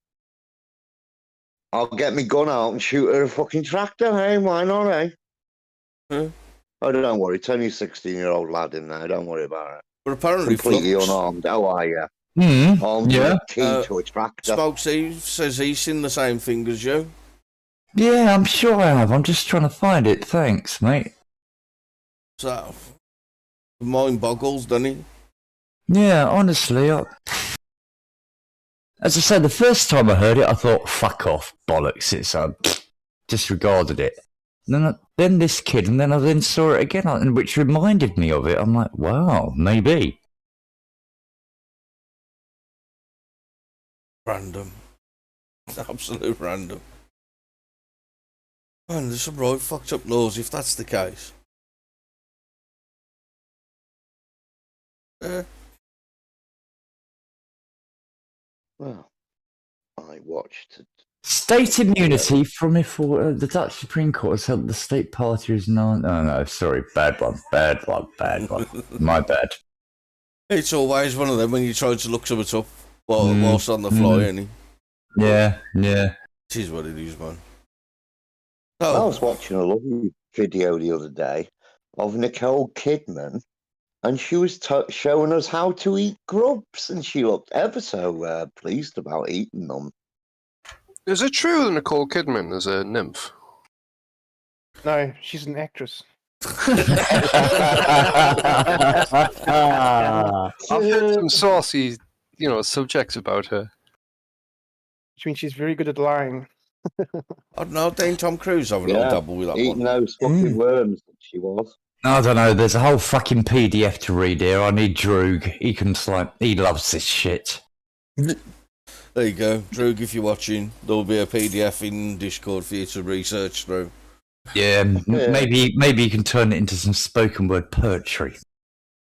I'll get my gun out and shoot at a fucking tractor, hey? Why not, eh? Huh? Oh, don't worry. It's only a 16-year-old lad in there. Don't worry about it. But apparently Completely Flux, unarmed. How are you? Armed Yeah. with a key to a tractor. Smokes, he says he's seen the same thing as you. Yeah, I'm sure I have. I'm just trying to find it. Thanks, mate. So, mind boggles, doesn't he? Yeah, honestly, as I said, the first time I heard it, I thought, fuck off, bollocks, it's, disregarded it. And then this kid, and then I then saw it again, and which reminded me of it. I'm like, wow, maybe. Random. Absolute random. Man, there's some right fucked up laws if that's the case. Well, I watched it. State immunity from if the Dutch Supreme Court has held the state party is non. Oh no, sorry, bad one. My bad. It's always one of them when you try to look something up whilst on the fly, ain't Yeah. it? It is what it is, man. I Oh, was watching a lovely video the other day of Nicole Kidman, and she was showing us how to eat grubs, and she looked ever so pleased about eating them. Is it true that Nicole Kidman is a nymph? No, she's an actress. I've heard some saucy, subjects about her. Which means she's very good at lying. I don't know, Dane Tom Cruise having a little double with that Eating one. those fucking worms that she was. I don't know. There's a whole fucking PDF to read here. I need Droog. He loves this shit. There you go. Droog, if you're watching, there'll be a PDF in Discord for you to research through. Yeah, maybe you can turn it into some spoken word poetry.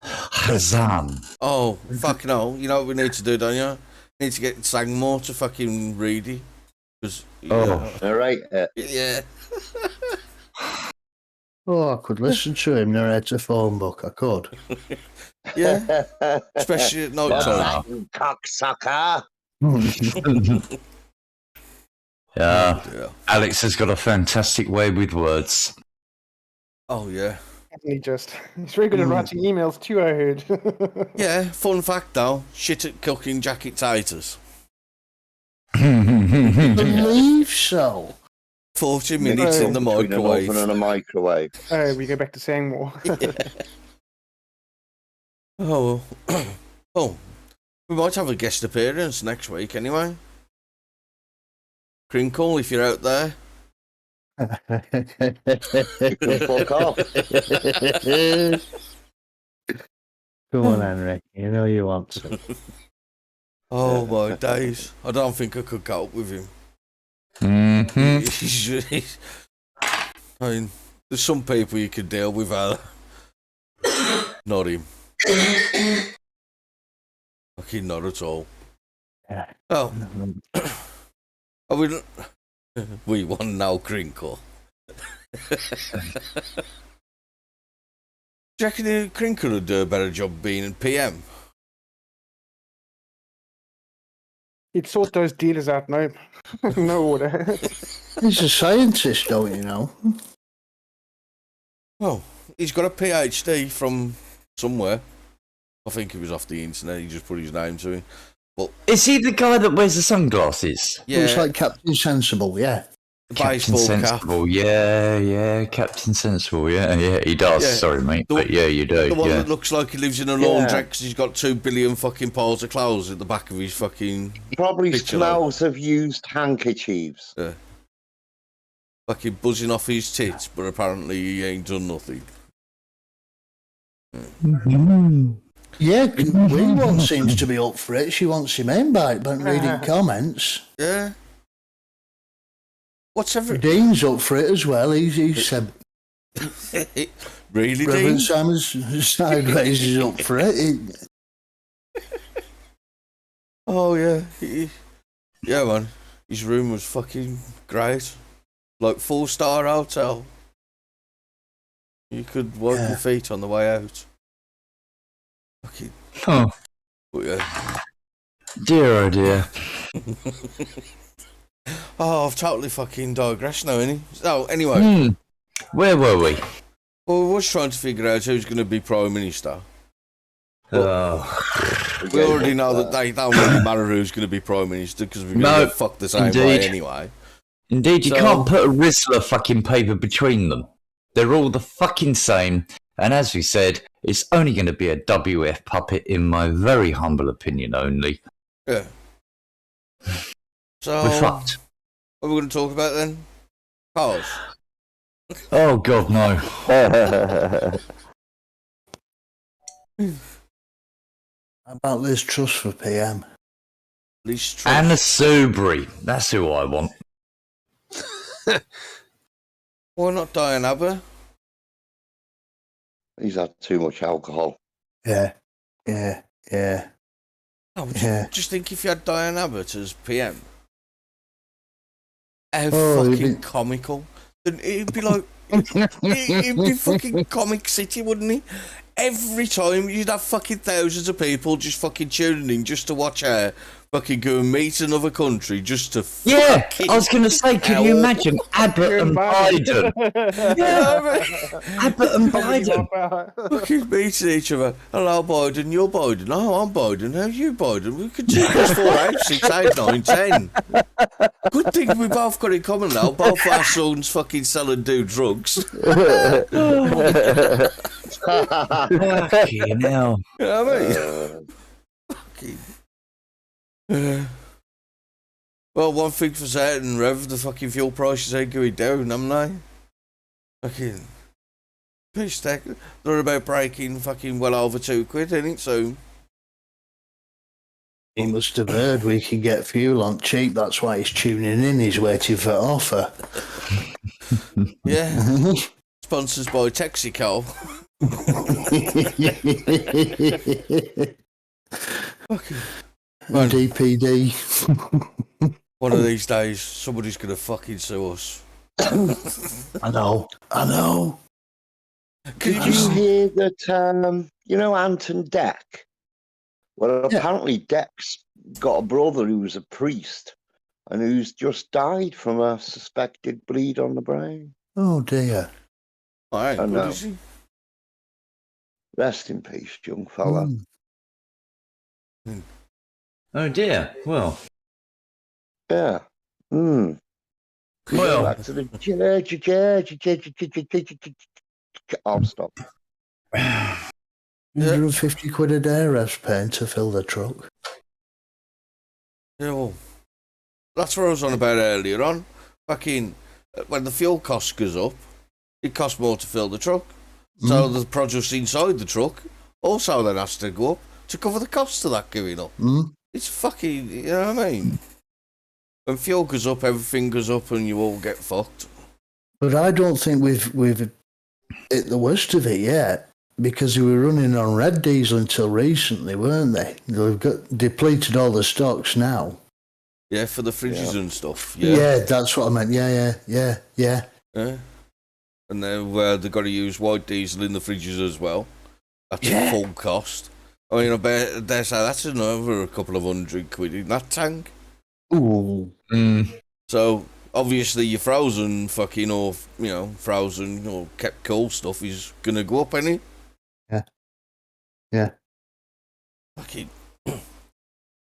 Hazam. Oh, fucking hell. You know what we need to do, don't you? We need to get Sangmore to fucking read it. Cause, All right. yeah. Oh, I could listen to him narrate a phone book. I could. Yeah. Especially at night time. Cocksucker. Yeah. Alex has got a fantastic way with words. Oh, yeah. He's very good at writing emails too, I heard. Yeah, fun fact though, shit at cooking jacket taters. Believe so. 40 minutes in the Between an microwave. oven and a microwave. Oh, we go back to Sangmore. Oh, oh, we might have a guest appearance next week anyway. Crinkle, if you're out there. You can fuck off. Come on, Henry. You know you want to. Oh my days. I don't think I could cope with him. I mean, there's some people you can deal with, not him. Okay, not at all. Yeah. Oh, I mean, we want now Crinkle. Do you reckon Crinkle would do a better job being a PM? He'd sort those dealers out, no order. He's a scientist, don't you know? Well, he's got a PhD from somewhere. I think it was off the internet, he just put his name to it. Is he the guy that wears the sunglasses? Yeah, Looks like Captain Sensible, yeah. the Captain baseball cap. Sensible, yeah, Captain Sensible, yeah, he does. Yeah. Sorry, mate, The- but yeah, you do. The one Yeah. that looks like he lives in a laundrette because he's got 2 billion fucking piles of clothes at the back of his fucking Probably Picture smells of used handkerchiefs. fucking buzzing off his tits, but apparently he ain't done nothing. Yeah, Wee one seems to be up for it. She wants him in by but reading comments. Yeah. What's every Dean's up for it as well. He said really, Dean? Reverend Simon's Sideways is up for it. Oh yeah, yeah, man. His room was fucking great, like 4-star hotel. You could wipe your feet on the way out. Fucking. Oh, But yeah. dear, oh dear. Oh, I've totally fucking digressed now, innit? So anyway, Where were we? well, we was trying to figure out who's going to be Prime Minister. Oh, We already know that they don't really matter who's going to be Prime Minister because we're going to No, get fucked the same way indeed. anyway. indeed, you So- can't put a Rizzler fucking paper between them. They're all the fucking same, and as we said, it's only going to be a WF puppet in my very humble opinion only. Yeah. So, We're fucked. what are we going to talk about then? Cars. Oh god, no. How about Liz Truss for PM? Liz Truss. Anna Soubry. That's who I want. Why not Diane Abbott? He's had too much alcohol. Yeah. Oh, Yeah. just think if you had Diane Abbott as PM. How Oh, it'd fucking be- comical. Then it'd be like, it'd be fucking Comic City, wouldn't it? Every time you'd have fucking thousands of people just fucking tuning in just to watch her fucking go and meet another country just to Yeah, fucking I was going to say, can you hell. imagine Abbott and Biden? Abbott and Biden. fucking meeting each other. Hello, Biden, you're Biden. Oh, I'm Biden. How are you, Biden? We could do this 4, 8, 6, 8, 9, 10. Good thing we both got in common now. Both our sons fucking sell and do drugs. Fucking hell. You know what I mean? Fucking. Well, one thing for certain, Rev, the fucking fuel prices ain't going down, am they? Fucking. Piss tech. They're about breaking fucking well over £2, ain't it? So. He must have heard we can get fuel on cheap. That's why he's tuning in. He's waiting for offer. Yeah. Sponsors by Texaco. Fucking. Man, DPD. one of these days, somebody's gonna fucking sue us. I know. Can Did you hear that, Anton Deck? Well, Yeah. apparently Deck's got a brother who's a priest and who's just died from a suspected bleed on the brain. Oh dear. Alright, I what know. is he? Rest in peace, young fella. Oh dear. Well, Yeah. Mm. Well. Back to the I'll stop. 150 quid a day rest paying to fill the truck. Yeah, well, that's what I was on about earlier on. Fucking, when the fuel cost goes up, it costs more to fill the truck. So the produce inside the truck also then has to go up to cover the cost of that going up. It's fucking, you know what I mean? When fuel goes up, everything goes up and you all get fucked. But I don't think we've hit the worst of it yet, because we were running on red diesel until recently, weren't they? They've got depleted all the stocks now. Yeah, for the fridges and stuff. Yeah, that's what I meant. Yeah. Yeah. And then they've got to use white diesel in the fridges as well. That's a full cost. I mean, I dare say that's another couple of £100 in that tank. Ooh. So obviously your frozen fucking or frozen or kept cool stuff is gonna go up, ain't it? Yeah. Fucking.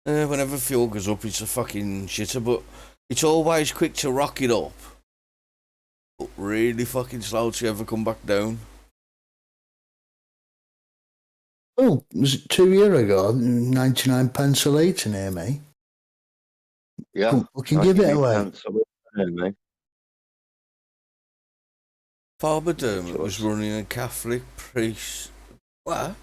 Whenever fuel goes up, it's a fucking shitter, but it's always quick to rock it up, but really fucking slow to ever come back down. Oh, was it 2 years ago? 99 pence a litre near me. Yeah. We can give it 99 away. pence a litre, mate. Father Dermot was running a Catholic priest. What?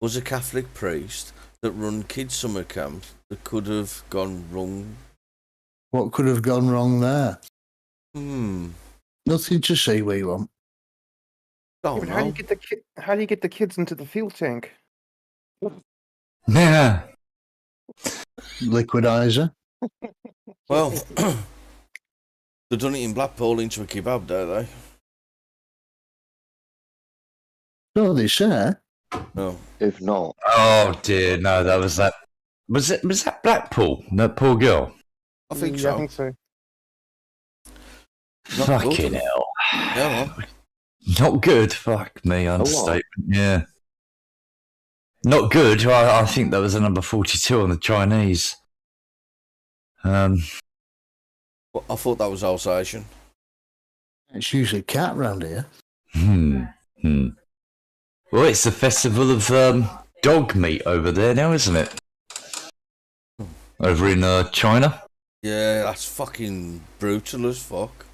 Was a Catholic priest that run kids summer camp that could have gone wrong. What could have gone wrong there? Nothing to see, we want. Don't But know. how do you get the kids into the fuel tank? Yeah. Liquidizer. Well, they've done it in Blackpool into a kebab, don't they? So they say. No. If not. Oh dear, no, that was that. Was that Blackpool? That poor girl. I think Yeah, so. I think so. Not Fucking good. hell. Yeah, man. Not good. Fuck me, understatement. Yeah. Not good. I think that was a number 42 on the Chinese. Well, I thought that was Alsatian. It's usually cat round here. Well, it's the festival of dog meat over there now, isn't it? Over in China. Yeah, that's fucking brutal as fuck.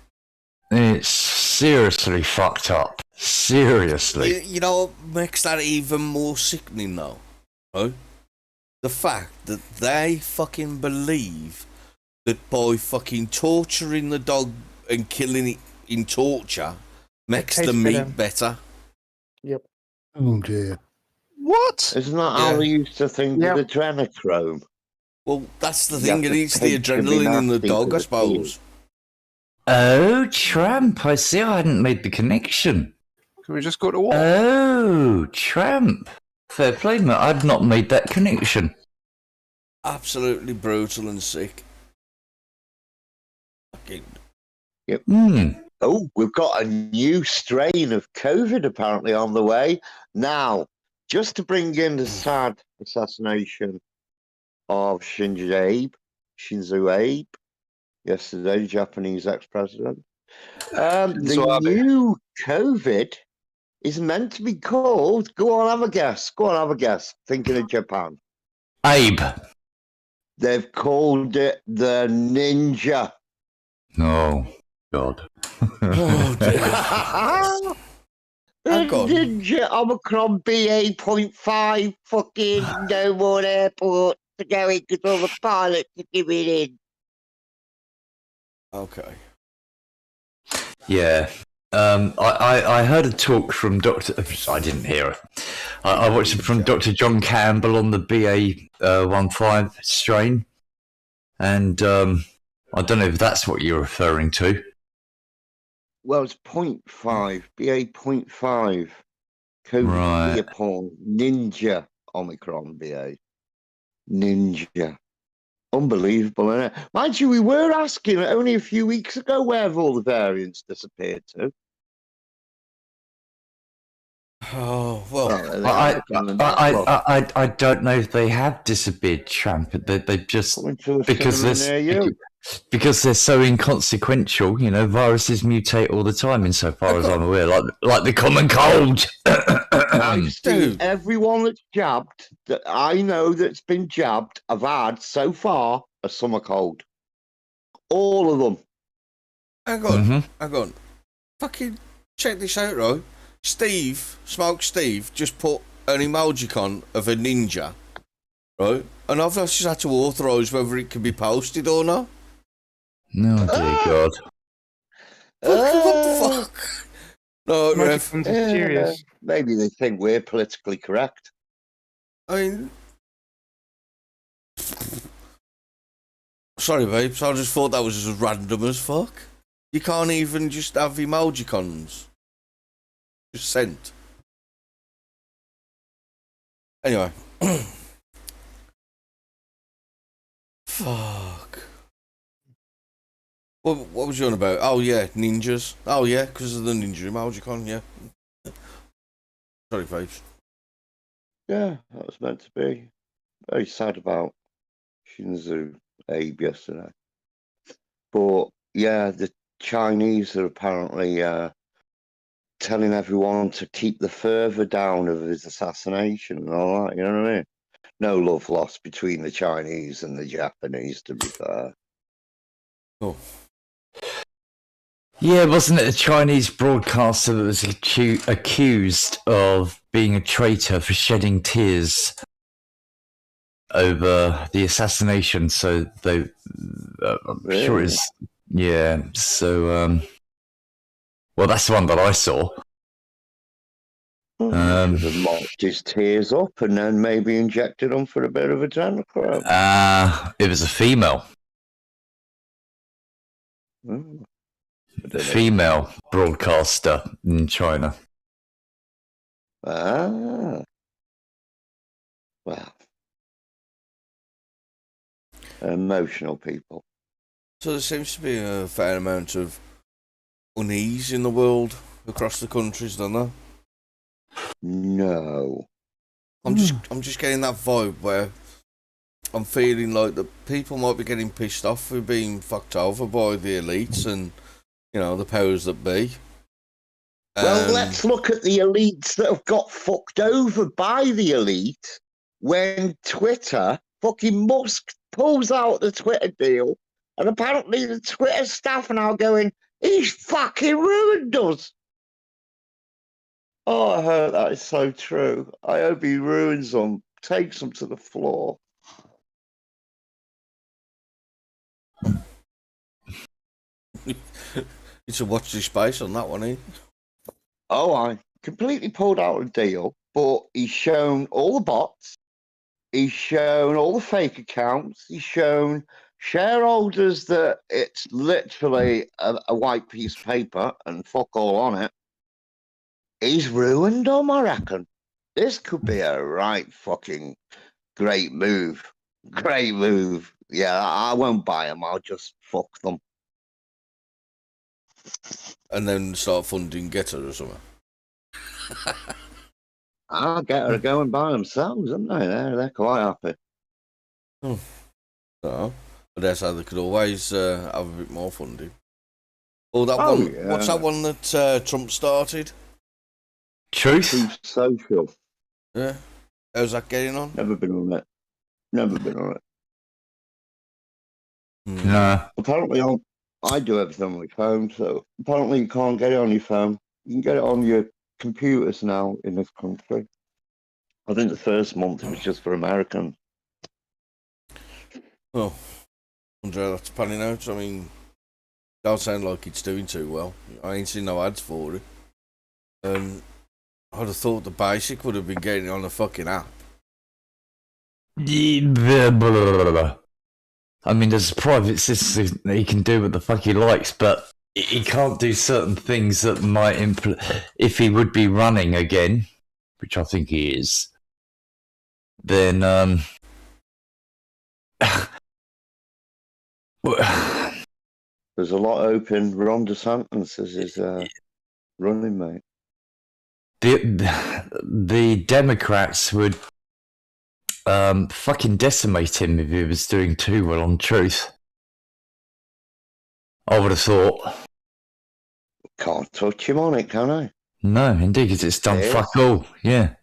It's seriously fucked up. Seriously. You know what makes that even more sickening though? Right? The fact that they fucking believe that by fucking torturing the dog and killing it in torture makes the tastes meat better. Yep. Oh dear. What? Isn't that how they used to think Yeah. of adrenochrome? Well, that's the You thing. have It to eats the take to be adrenaline in the nasty dog, to I the suppose. Oh, Tramp. I see. I hadn't made the connection. Can we just go to war? Oh, Tramp. Fair play, mate. I'd not made that connection. Absolutely brutal and sick. Fucking Oh, we've got a new strain of COVID apparently on the way. Now, just to bring in the sad assassination of Shinzo Abe, yesterday, Japanese ex-president. The new COVID is meant to be called, go on, have a guess. Thinking of Japan. Abe. They've called it the Ninja. Oh, God. oh dear. The Hang on. Ninja Omicron BA.5 fucking no more airport to go in because all the pilots are giving in. Okay. Yeah. I heard a talk from Dr. I didn't hear it. I watched it from Dr. John Campbell on the BA.15 strain. And I don't know if that's what you're referring to. Well, it's 0.5, BA.5. COVID Right. upon Ninja Omicron BA. Ninja. Unbelievable, isn't it? Mind you, we were asking only a few weeks ago where have all the variants disappeared to. Oh, well. I don't know if they have disappeared, Tramp. They just Coming to a because cinema near you. because they're so inconsequential. You know, viruses mutate all the time. Insofar as I'm aware, like the common cold. I've seen Dude. everyone that's jabbed that I know that's been jabbed have had so far a summer cold. All of them. Hang on. Mhm. Hang on. Fucking check this out, right? Smoke Steve, just put an emojicon of a ninja, right? And I've just had to authorise whether it can be posted or not. Oh dear God. What the fuck? No, Rev. Emojicons are serious. Maybe they think we're politically correct. I mean... Sorry, babes. I just thought that was as random as fuck. You can't even just have emojicons. Just sent. Anyway. Fuck. What was you on about? Oh yeah, ninjas. Oh yeah, because of the ninja emojicon, yeah. Sorry, babes. Yeah, that was meant to be. Very sad about Shinzo Abe yesterday. But yeah, the Chinese are apparently telling everyone to keep the further down of his assassination and all that. You know what I mean? No love lost between the Chinese and the Japanese, to be fair. Oh, Yeah, wasn't it a Chinese broadcaster that was accused of being a traitor for shedding tears over the assassination? So they, I'm sure it's, yeah. So, well, that's the one that I saw. Should have mopped his tears up and then maybe injected them for a bit of adrenochrome. It was a female. A female broadcaster in China. Well, emotional people. so there seems to be a fair amount of unease in the world across the countries, don't there? No. I'm just getting that vibe where I'm feeling like the people might be getting pissed off for being fucked over by the elites and, you know, the powers that be. Well, let's look at the elites that have got fucked over by the elite when Twitter, fucking Musk, pulls out the Twitter deal, and apparently the Twitter staff are now going, he's fucking ruined us. Oh, I heard that is so true. I hope he ruins them, takes them to the floor. You should watch this space on that one, eh? Oh, I completely pulled out a deal, but he's shown all the bots, he's shown all the fake accounts, he's shown shareholders that it's literally a white piece of paper and fuck all on it. He's ruined them, I reckon. This could be a right fucking great move. Great move. Yeah, I won't buy them, I'll just fuck them. And then start funding Getter or something. I'll get her to go and buy themselves, aren't they? They're quite happy. Oh. So, I dare say they could always have a bit more funding. Oh, that one. Yeah. What's that one that Trump started? Truth? Social. Yeah. How's that getting on? Never been on it. Never been on it. No. Apparently, I do everything on my phone, so apparently you can't get it on your phone. You can get it on your computers now in this country. I think the first month it was just for Americans. Oh, wonder how that's panning out. I mean, don't sound like it's doing too well. I ain't seen no ads for it. I'd have thought the basic would have been getting on a fucking app. I mean, there's a private system that he can do what the fuck he likes, but he can't do certain things that might if he would be running again, which I think he is, then There's a lot open. Ron DeSantis is his running mate. The Democrats would fucking decimate him if he was doing too well on Truth. I would have thought. Can't touch him on it, can I? No, indeed, because it's done fuck all. Yeah.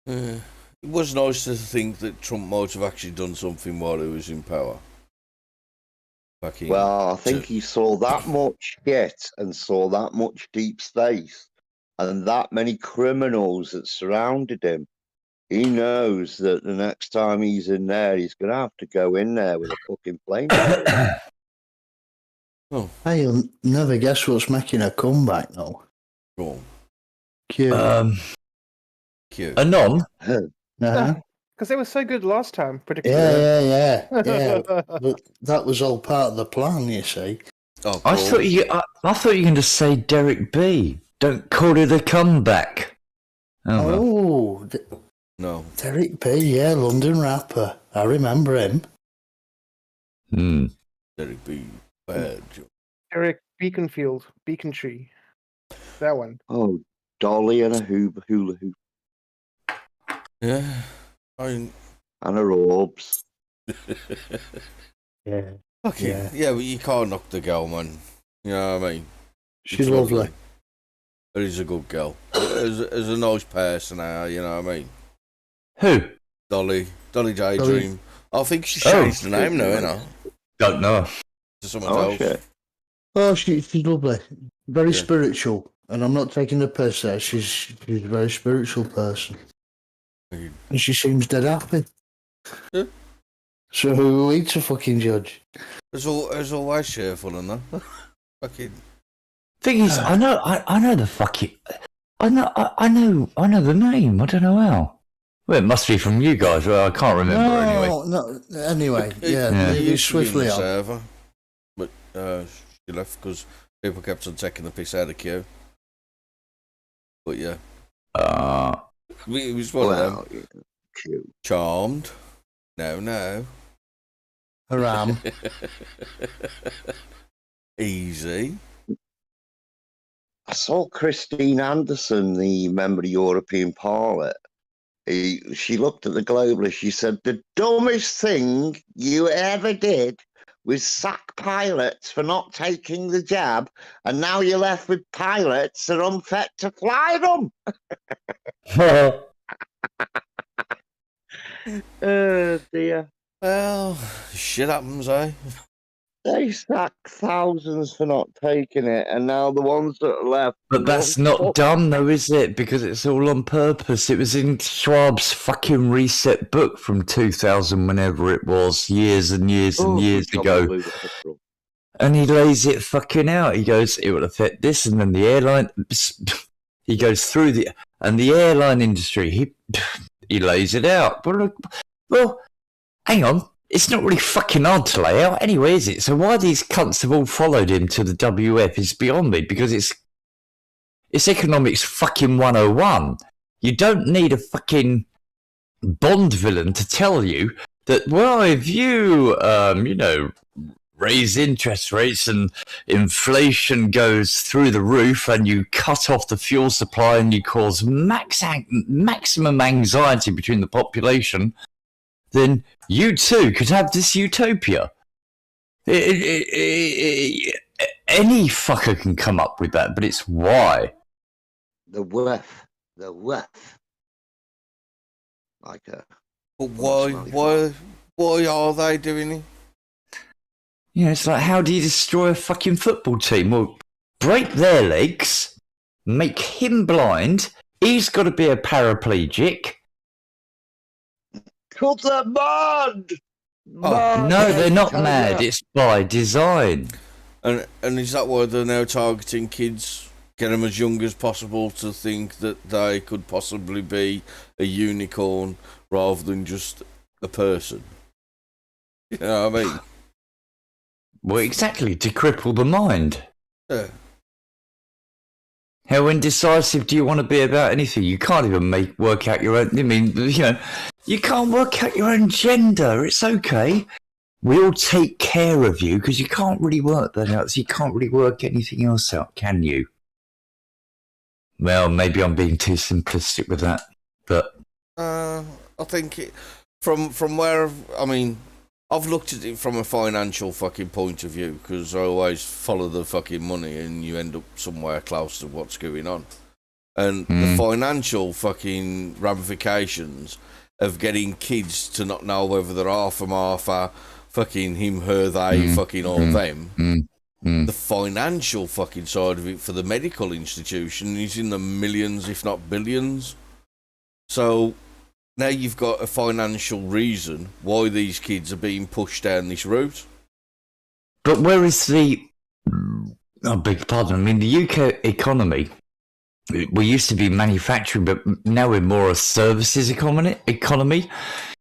It was nice to think that Trump might have actually done something while he was in power. Well, I think he saw that much shit and saw that much deep space and that many criminals that surrounded him. He knows that the next time he's in there, he's going to have to go in there with a fucking flamethrower. Oh. Hey, you'll never guess what's making a comeback now. Go on. Q. Q. Anon? Because they were so good last time, predictably. Yeah. But that was all part of the plan, you see. Oh, I thought you were going to say Derek B. Don't call it a comeback. Oh, no. Derek B. Yeah, London rapper. I remember him. Derek B. Bad. Eric Beaconfield, Beacon Tree. That one. Oh, Dolly and a hula hoop. Yeah. I mean, and her orbs. Yeah. Fucking yeah, but you can't knock the girl, man. You know what I mean? She's It's lovely. But he's a good girl. As a nice person, you know what I mean? Who? Dolly Daydream. I think she's Oh. changed the name now, you know, Don't know. to someone Oh, else. shit. Oh, she's lovely. Very Yeah. spiritual. And I'm not taking the piss there. She's a very spiritual person. Mhm. And she seems dead happy. Yeah. So who are we to fucking judge? There's always cheerful in there. Fucking. Thing is, I know the fucking, I know the name. I don't know how. Well, it must be from you guys. Well, I can't remember anyway. No. Anyway, It yeah, maybe used to be in swiftly the on. server, but she left because people kept on taking the piss out of Q. But yeah, it was one of them. Well, yeah, cute. Charmed. No. Haram. Easy. I saw Christine Anderson, the member of European Parliament. She looked at the Globalist. She said, the dumbest thing you ever did was sack pilots for not taking the jab, and now you're left with pilots that are unfit to fly them. Oh, dear. Well, shit happens, eh? They sacked thousands for not taking it, and now the ones that are left. But that's not done, though, is it? Because it's all on purpose. It was in Schwab's fucking reset book from 2000, whenever it was, years and years and years ago. And he lays it fucking out. He goes, it will affect this, and then the airline. He goes through the airline industry. He lays it out. Well, hang on. It's not really fucking hard to lay out anyway, is it? So why these cunts have all followed him to the WF is beyond me, because it's economics fucking 101. You don't need a fucking Bond villain to tell you that, well, if you, raise interest rates and inflation goes through the roof and you cut off the fuel supply and you cause maximum anxiety between the population, then you too could have this utopia. Any fucker can come up with that, but it's why. The WEF. Like a. But why are they doing it? Yeah, it's like, how do you destroy a fucking football team? Well, break their legs, make him blind, he's got to be a paraplegic. Cut the bond! No, they're not mad, it's by design. And is that why they're now targeting kids? Get them as young as possible to think that they could possibly be a unicorn rather than just a person. You know what I mean? Well, exactly, to cripple the mind. Yeah. How indecisive do you want to be about anything? You can't even work out your own. I mean, you can't work out your own gender. It's okay. We'll take care of you because you can't really work that out. So you can't really work anything else out, can you? Well, maybe I'm being too simplistic with that, but I think from where I've looked at it from a financial fucking point of view because I always follow the fucking money and you end up somewhere close to what's going on. And the financial fucking ramifications of getting kids to not know whether they're half and half, fucking him, her, they, fucking all them. The financial fucking side of it for the medical institution is in the millions, if not billions. So now you've got a financial reason why these kids are being pushed down this route. But where is the... I beg your pardon. I mean, the UK economy, we used to be manufacturing, but now we're more a services economy.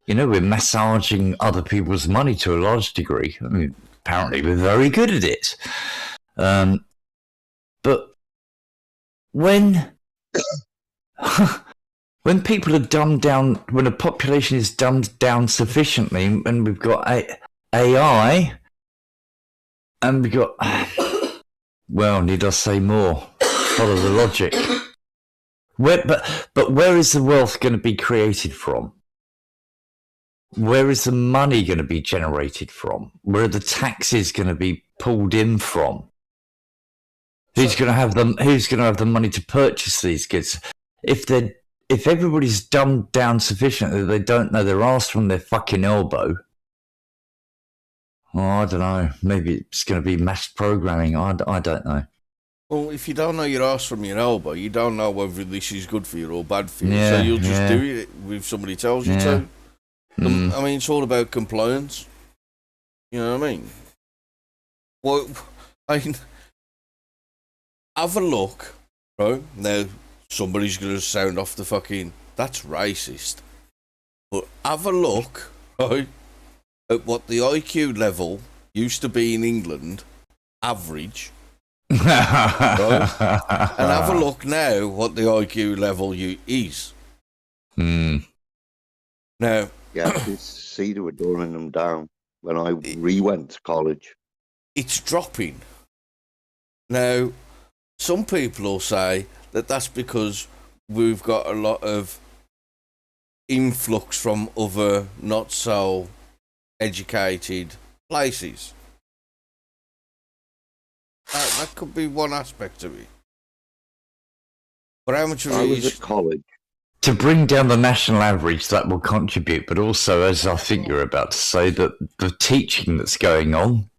You know, we're massaging other people's money to a large degree. I mean, apparently we're very good at it. But when... When people are dumbed down, when a population is dumbed down sufficiently, and we've got AI, and we've got, well, need I say more? Follow the logic. But where is the wealth going to be created from? Where is the money going to be generated from? Where are the taxes going to be pulled in from? Who's going to have the money to purchase these goods? If everybody's dumbed down sufficiently that they don't know their arse from their fucking elbow, I don't know. Maybe it's going to be mass programming. I don't know. Well, if you don't know your arse from your elbow, you don't know whether this is good for you or bad for you. Yeah, so you'll just yeah. do it if somebody tells you Yeah. to. Mm. I mean, it's all about compliance. You know what I mean? Well, I mean, have a look, right? Now, somebody's going to sound off the fucking, that's racist. But have a look, right, at what the IQ level used to be in England, average, and have a look now what the IQ level is. Mm. Yeah, Now, I could see they were dumbing them down when I re-went to college. it's dropping. Now, some people will say that that's because we've got a lot of influx from other not so educated places. That could be one aspect of it. But how much of I it was is... at college. To bring down the national average, that will contribute, but also, as I think you're about to say, that the teaching that's going on,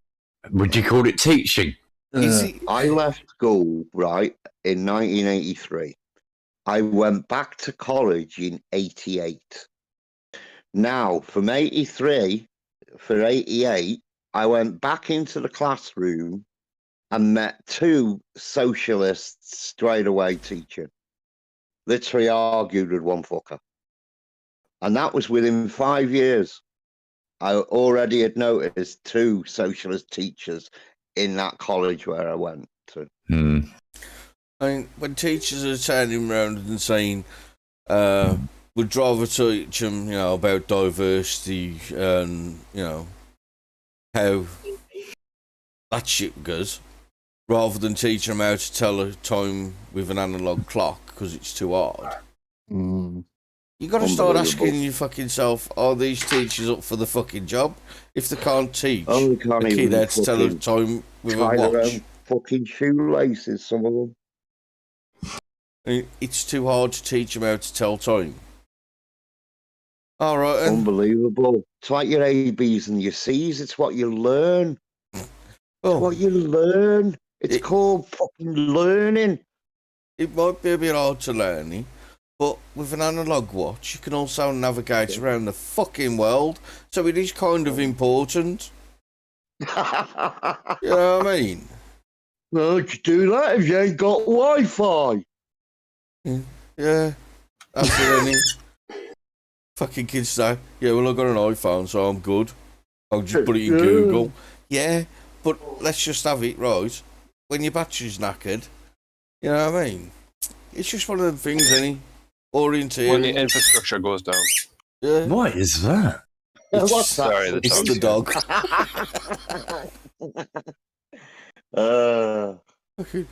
would you call it teaching? Is it... I left school, right, in 1983. I went back to college in 88. Now, from 83 for 88, I went back into the classroom and met two socialists straight away teaching. Literally argued with one fucker. And that was within 5 years. I already had noticed two socialist teachers in that college where I went to. Hmm. I mean, when teachers are turning around and saying, we'd rather teach them, about diversity and, how that shit goes, rather than teaching them how to tell a time with an analog clock because it's too hard. Mm. You got to start Unbelievable. asking your fucking self, are these teachers up for the fucking job? If they can't teach Oh, they can't a kid even how to tell a fucking time with a tie their watch, own fucking shoelaces, some of them. I mean, it's too hard to teach them how to tell time. All right, and Unbelievable. It's like your ABs and your Cs. It's what you learn. oh, What you learn. It's It- called fucking learning. it might be a bit hard to learn, but with an analog watch, you can also navigate around the fucking world, so it is kind of important. You know what I mean? Well, you do that if you ain't got Wi-Fi. Yeah, that's it, innit? Fucking kids say, yeah, well, I've got an iPhone, so I'm good. I'll just put it in Yeah. Google. Yeah, but let's just have it right. When your battery's knackered, you know what I mean? It's just one of them things, innit? Orienteering. When the infrastructure goes down. Yeah. What is that? It's- What's that? Sorry, the It's the dog. Okay.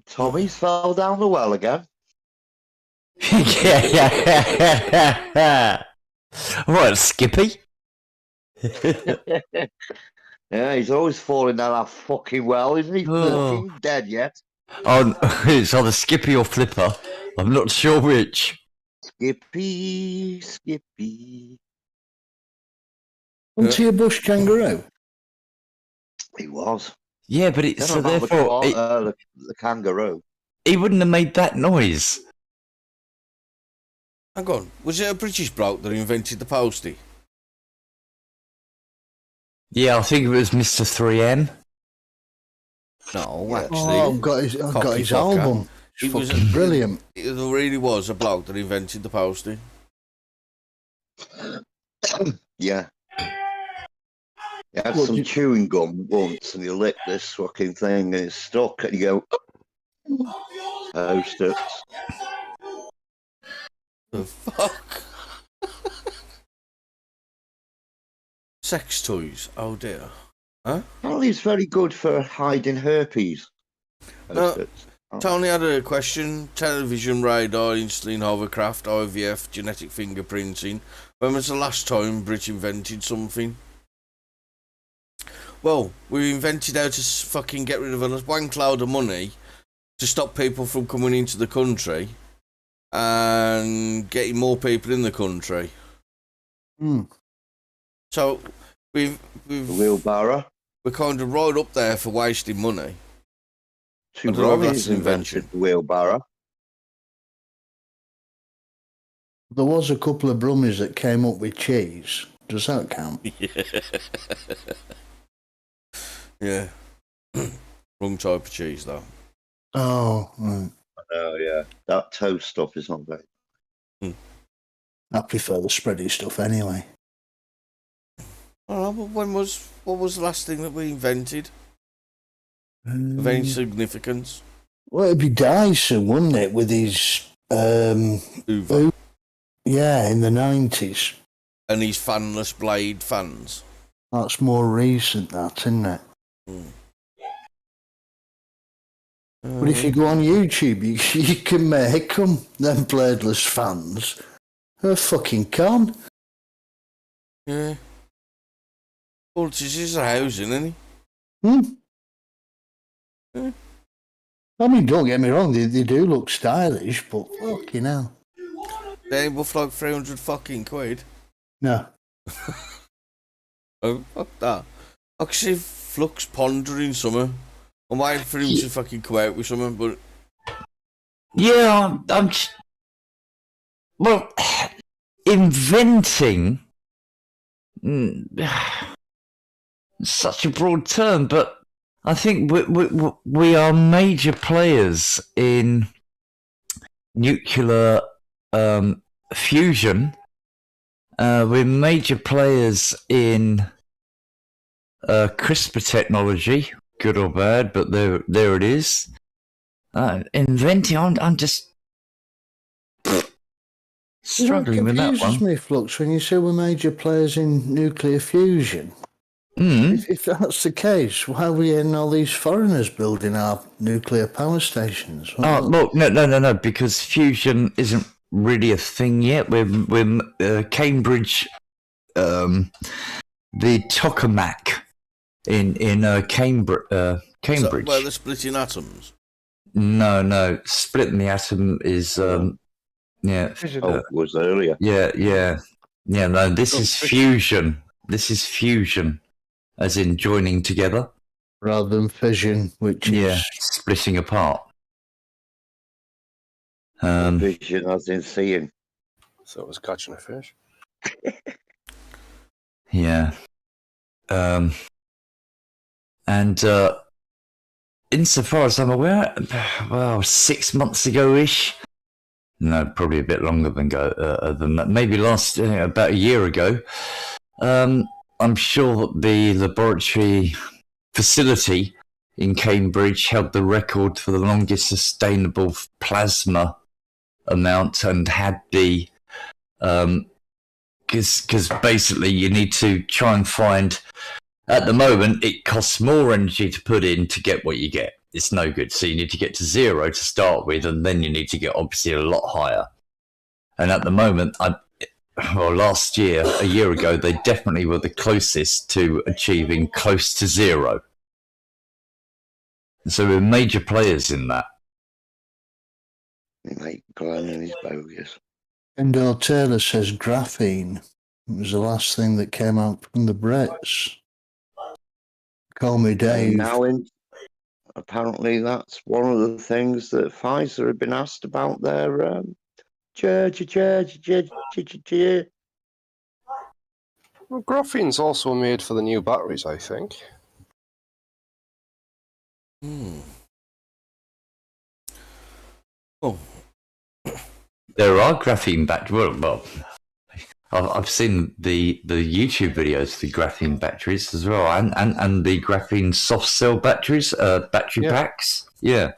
Tommy's fell down the well again. Yeah. What, Skippy? Yeah, he's always falling down that fucking well, isn't he? Oh. Fucking dead yet. Oh, it's either Skippy or Flipper. I'm not sure which. Skippy, Skippy. Wasn't he a bush kangaroo? He was. Yeah, but it's so therefore the kangaroo. he wouldn't have made that noise. Hang on, was it a British bloke that invented the postie? Yeah, I think it was Mr. 3M. No, Yeah. actually. Oh, I've got his Cocky fucker. album. It It's was fucking brilliant. It really was a bloke that invented the postie. Yeah. He had What, some you- chewing gum once and he licked this fucking thing and it stuck and you go, Post-its. The fuck? Sex toys, oh dear. Apparently it's very good for hiding herpes. Post-its. Tony had a question. Television, radar, insulin, hovercraft, IVF, genetic fingerprinting. When was the last time Bridge invented something? Well, we invented how to fucking get rid of a wank load of money to stop people from coming into the country and getting more people in the country. So we're Wheelbarrow. kind of right up there for wasting money. Two I don't know if that's Ronnies an invented invention. the wheelbarrow. There was a couple of brummies that came up with cheese. Does that count? Yeah. Wrong type of cheese, though. Oh, right. Oh yeah, that toast stuff is not very. I prefer the spready stuff anyway. I don't know, but what was the last thing that we invented of any significance? Well, it'd be Dyson, wouldn't it, with his Hoover. yeah, in the 90s. And these fanless blade fans. That's more recent, that, isn't it? But if you go on YouTube, you can make them bladeless fans. They're fucking con. Yeah. Well, this is a housing, isn't I mean, don't get me wrong, they do look stylish, but fucking hell. They ain't worth like 300 fucking quid. No. Oh, fuck that. I can see Flux pondering something. I'm waiting for him to fucking come out with something, but... Yeah, well, inventing... such a broad term, but I think we are major players in nuclear fusion. We're major players in CRISPR technology, good or bad, but there it is. Inventing, I'm just struggling with that one. It confuses me, Flux, when you say we're major players in nuclear fusion. If that's the case, why are we getting all these foreigners building our nuclear power stations? Oh, look, no, because fusion isn't really a thing yet. We're Cambridge, the tokamak in Cambridge. So, where they're splitting atoms? No, splitting the atom is yeah. it was earlier. Yeah. No, this is fusion. This is fusion, as in joining together, rather than fission, which is splitting apart. Vision as in seeing. So it was catching a fish. Yeah. And insofar as I'm aware, well, 6 months ago-ish, no, probably a bit longer than that, maybe about a year ago, I'm sure that the laboratory facility in Cambridge held the record for the longest sustainable plasma amount and had the because basically you need to try and find, at the moment it costs more energy to put in to get what you get. It's no good, so you need to get to zero to start with, and then you need to get obviously a lot higher. And at the moment, last year, a year ago, they definitely were the closest to achieving close to zero. So we're major players in that. Mate, Glenn and his bogus. Kendall Taylor says graphene. It was the last thing that came out from the Brits. Call me Dave. Now, apparently, that's one of the things that Pfizer have been asked about their Well, graphene's also made for the new batteries, I think. Oh. There are graphene batteries. Well, I've seen the YouTube videos for graphene batteries as well, and the graphene soft cell batteries, battery packs. Yeah.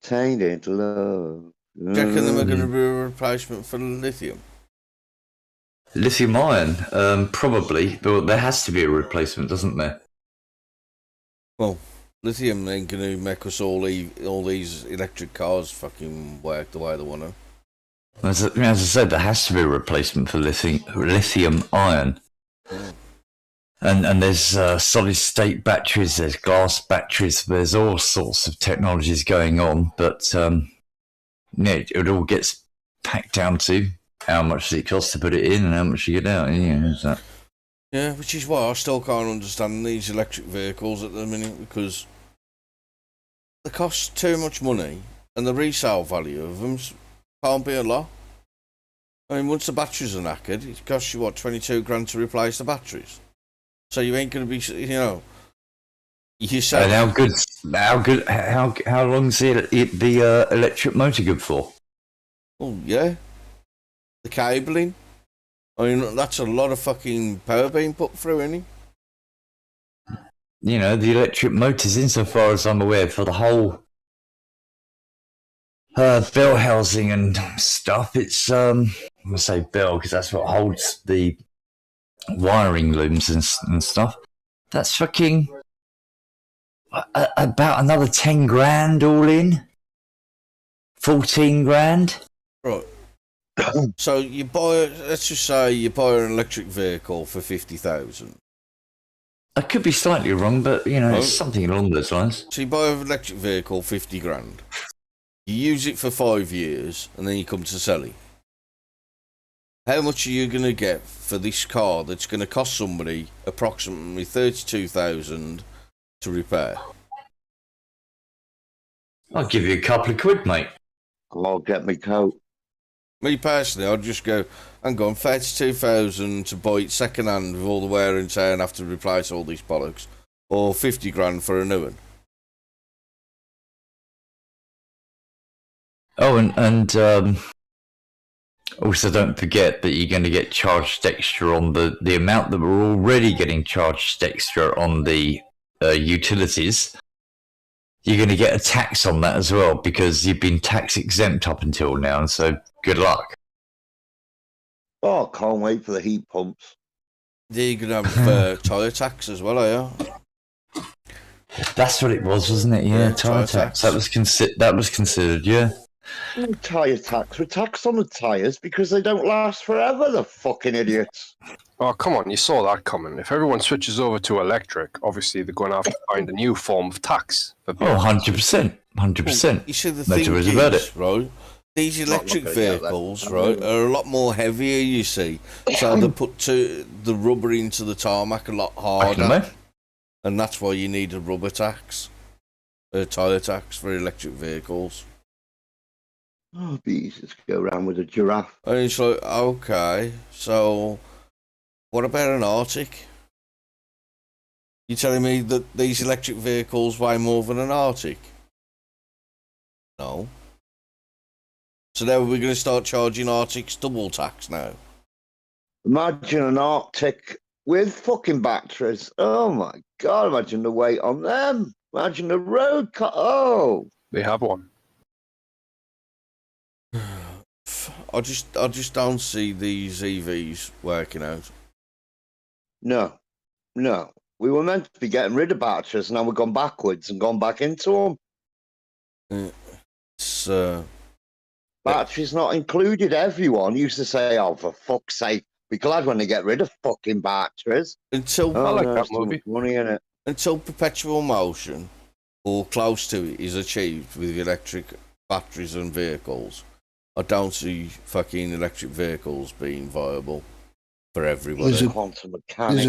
Tainted love. Do you reckon they're going to be a replacement for lithium? Lithium ion, probably. But there has to be a replacement, doesn't there? Well, lithium ain't going to make us all these electric cars fucking work the way they want to. As I said, there has to be a replacement for lithium ion. And there's solid state batteries, there's glass batteries, there's all sorts of technologies going on, but it all gets packed down to how much does it cost to put it in and how much you get out. Yeah, which is why I still can't understand these electric vehicles at the minute, because they cost too much money and the resale value of them can't be a lot. I mean, once the batteries are knackered, it costs you, 22 grand to replace the batteries. So you ain't going to be, you say. And how long's the electric motor good for? Oh, yeah. The cabling. I mean, that's a lot of fucking power being put through, isn't it? The electric motors, insofar as I'm aware, for the whole bell housing and stuff, it's, I'm going to say bell because that's what holds the wiring looms and stuff. That's fucking about another 10 grand all in. 14 grand. Right. So you buy, let's just say you buy an electric vehicle for 50,000. I could be slightly wrong, but it's something along those lines. So you buy an electric vehicle, 50 grand. You use it for 5 years, and then you come to sell it. How much are you going to get for this car that's going to cost somebody approximately 32,000 to repair? I'll give you a couple of quid, mate. I'll get my coat. Me personally, I'd just go, hang on, 32,000 to buy it second hand with all the wear and tear and have to replace all these bollocks, or 50 grand for a new one. Oh, and also don't forget that you're going to get charged extra on the amount that we're already getting charged extra on the utilities. You're going to get a tax on that as well because you've been tax exempt up until now, so good luck. Oh, I can't wait for the heat pumps. Yeah, you're going to have tyre tax as well, are you? That's what it was, wasn't it? Yeah, tyre tax. That was considered, yeah. Tyre tax. We're taxed on the tyres because they don't last forever, the fucking idiots. Oh, come on, you saw that coming. If everyone switches over to electric, obviously they're going to have to find a new form of tax. For 100%. 100%. You see, the No thing two ways is, about it. right, these electric vehicles, right, are a lot more heavier, you see. So they put the rubber into the tarmac a lot harder. And that's why you need a rubber tax. A tyre tax for electric vehicles. Oh, it'd be easy to go around with a giraffe. And it's like, okay, so what about an Arctic? You telling me that these electric vehicles weigh more than an Arctic? No. So now we're going to start charging Arctics double tax now. Imagine an Arctic with fucking batteries. Oh my god, imagine the weight on them. Imagine the road cut. Oh. They have one. I just don't see these EVs working out. No. We were meant to be getting rid of batteries, now we've gone backwards and gone back into them. It's batteries not included. Everyone used to say, "Oh, for fuck's sake, be glad when they get rid of fucking batteries." Until I like that movie. Money in it. Until perpetual motion or close to it is achieved with electric batteries and vehicles, I don't see fucking electric vehicles being viable for everybody. There's a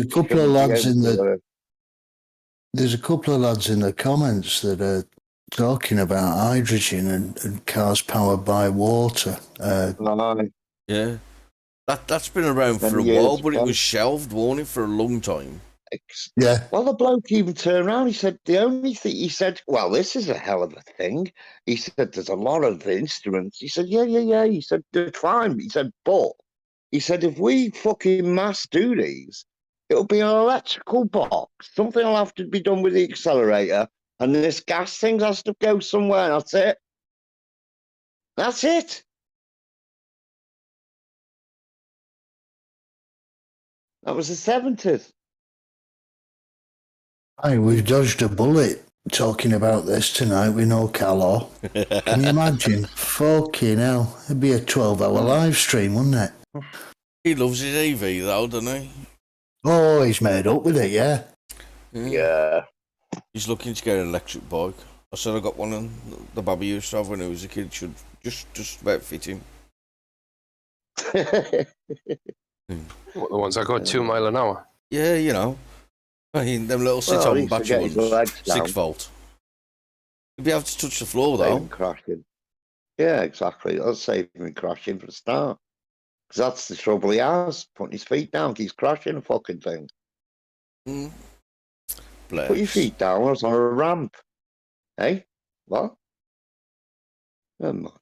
couple of lads in the. There's a couple of lads in the comments that are talking about hydrogen and cars powered by water. Yeah, that's been around for a while, but it was shelved, wasn't it, for a long time. Yeah. Well, the bloke even turned around. He said, the only thing, he said, well, this is a hell of a thing. He said, there's a lot of instruments. He said, yeah. He said, they're fine. He said, but, he said, if we fucking mass do these, it'll be an electrical box. Something will have to be done with the accelerator. And this gas thing has to go somewhere. And that's it. That's it. That was the 70s. Aye, we've dodged a bullet. talking about this tonight with no Calor. Can you imagine? Fucking hell. It'd be a 12-hour live stream, wouldn't it? He loves his EV though, doesn't he? Oh, he's made up with it, yeah. Yeah. He's looking to get an electric bike. I said I got one on the Bobby used to have when he was a kid. Should just about fit him. What, the ones that go 2 mile an hour? Yeah, you know. I mean, them little Well, sit-on he used to battery get his ones. legs down. 6 volt. You'd be able to touch the floor Save though. him crashing. Yeah, exactly. That'll save him crashing for a start. Because that's the trouble he has. Putting his feet down, he's crashing a fucking thing. Mm. Put your Bless. feet down, it's on a ramp. Hey? What? Never mind.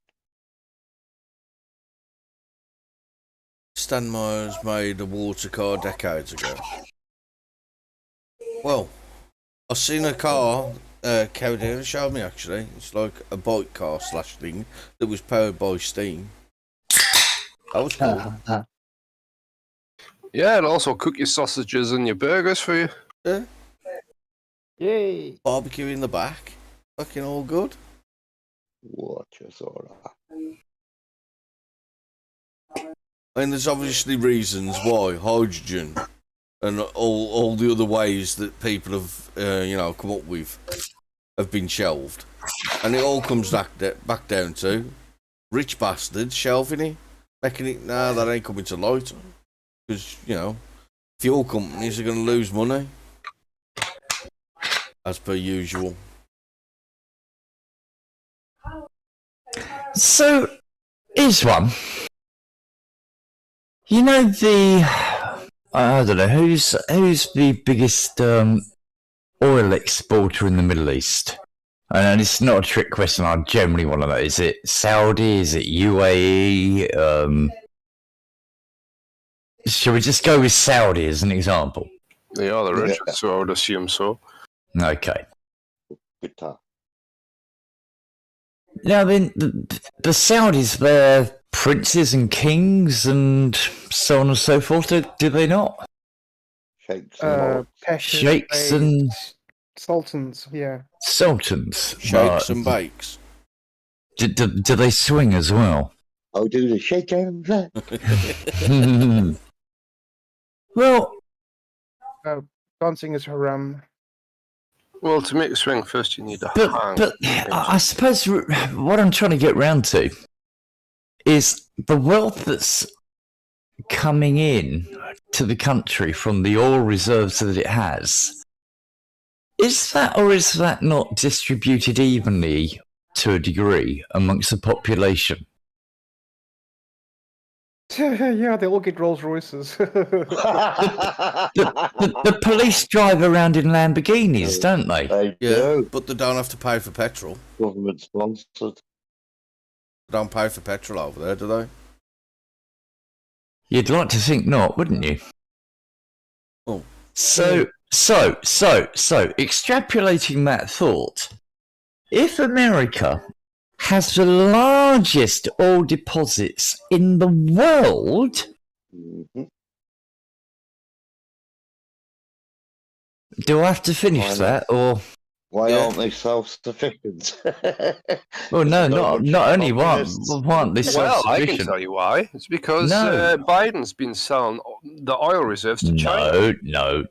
Stan Myers made a water car decades ago. Well, I've seen a car, Cowdeer showed me actually. It's like a bike car / thing that was powered by steam. That was cool. Yeah, it'll also cook your sausages and your burgers for you. Yeah. Yay. Barbecue in the back. Fucking all good. Watch us all right. I mean, there's obviously reasons why hydrogen and all the other ways that people have, come up with have been shelved. And it all comes back down to rich bastards shelving it, making it, nah, that ain't coming to light. Because, fuel companies are going to lose money. As per usual. So, here's one. You know I don't know who's the biggest oil exporter in the Middle East. And it's not a trick question. I generally want to know: is it Saudi? Is it UAE? Shall we just go with Saudi as an example? They are the richest, so I would assume so. Okay. Good talk. Now then, the Saudis, they're princes and kings and so on and so forth, do they not? Shakes and balls. Pashas, Sheikhs and sultans, yeah. sultans. Shakes and bakes. Do they swing as well? I'll do the shake and that. Well, Dancing is haram. Well, to make a swing, first you need a hang. but I suppose what I'm trying to get round to is the wealth that's coming in to the country from the oil reserves that it has. Is that or is that not distributed evenly to a degree amongst the population? Yeah, they all get Rolls Royces. The police drive around in Lamborghinis, don't they? They Yeah, do. but they don't have to pay for petrol. Government sponsored. They don't pay for petrol over there, do they? You'd like to think not, wouldn't you? Oh. So, extrapolating that thought, if America has the largest oil deposits in the world, Mm-hmm. do I have to finish Why not? that, or? Why Yeah. aren't they self-sufficient? Well, no, not only one. Communists. Aren't they Well, I can self-sufficient? tell you why. It's because No. Biden's been selling the oil reserves to China. No.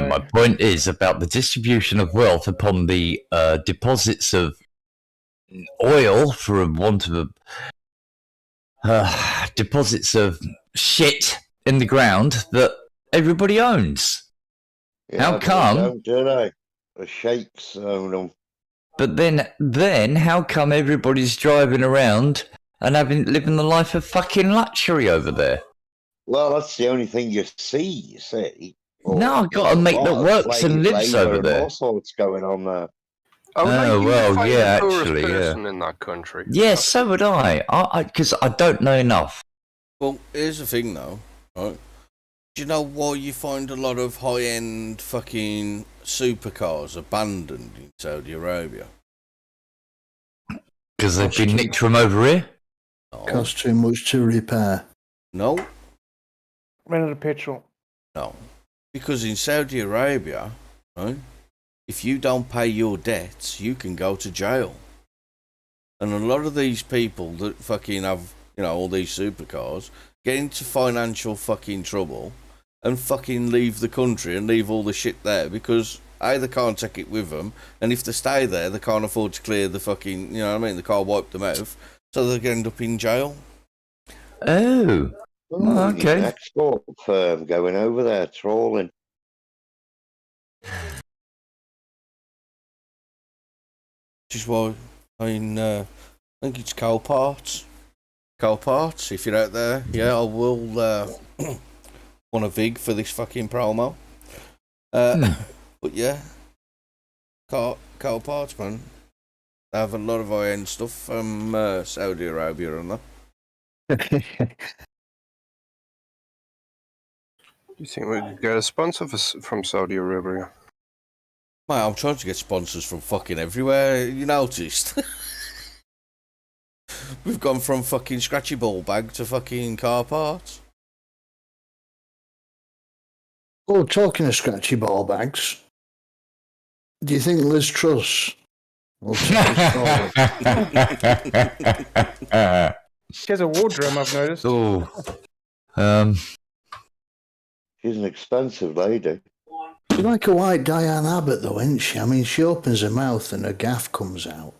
My point is about the distribution of wealth upon the deposits of oil, for a want of a deposits of shit in the ground that everybody owns. Yeah, How but they come? don't, do they? The sheikhs own them. But then how come everybody's driving around and living the life of fucking luxury over there? Well, that's the only thing you see. No, I've got a mate that works and lives labour over and there. all sorts going on there. I would like Oh, you well, to find yeah, the poorest actually, yeah. person in that country. Yeah, so would I. Because I don't know enough. Well, here's the thing though, right? Do you know why you find a lot of high-end fucking supercars abandoned in Saudi Arabia? Because they've been nicked from over here. No. Costs too much to repair. No, Ran out of petrol. no. Because in Saudi Arabia, right, if you don't pay your debts, you can go to jail. And a lot of these people that fucking have, all these supercars get into financial fucking trouble and fucking leave the country and leave all the shit there because A, they can't take it with them, and if they stay there, they can't afford to clear the fucking, you know what I mean? They can't wipe them out, so they end up in jail. Oh, okay. An export firm going over there trawling. Which is why, I think it's coal parts. Coal parts, if you're out there, yeah, I will want a VIG for this fucking promo. But yeah, coal parts, man. They have a lot of high-end stuff from Saudi Arabia and that. Do you think we could get a sponsor from Saudi Arabia? Mate, I'm trying to get sponsors from fucking everywhere, you noticed? We've gone from fucking scratchy ball bag to fucking car parts. Oh, talking of scratchy ball bags, do you think Liz Truss will take this forward? She has a wardrobe, I've noticed. Oh, She's an expensive lady. She's like a white Diane Abbott, though, isn't she? I mean, she opens her mouth and her gaff comes out.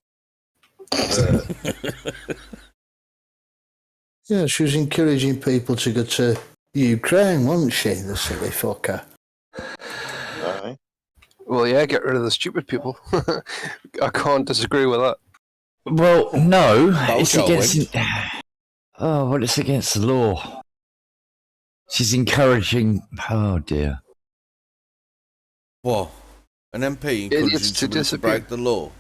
Yeah, she was encouraging people to go to Ukraine, wasn't she, the silly fucker? Right. Well, yeah, get rid of the stupid people. I can't disagree with that. well, no, it's Bojo against. Oh, well, it's against the law. She's encouraging. Oh dear. What? An MP encouraging Idiots to someone to disappear. break the law?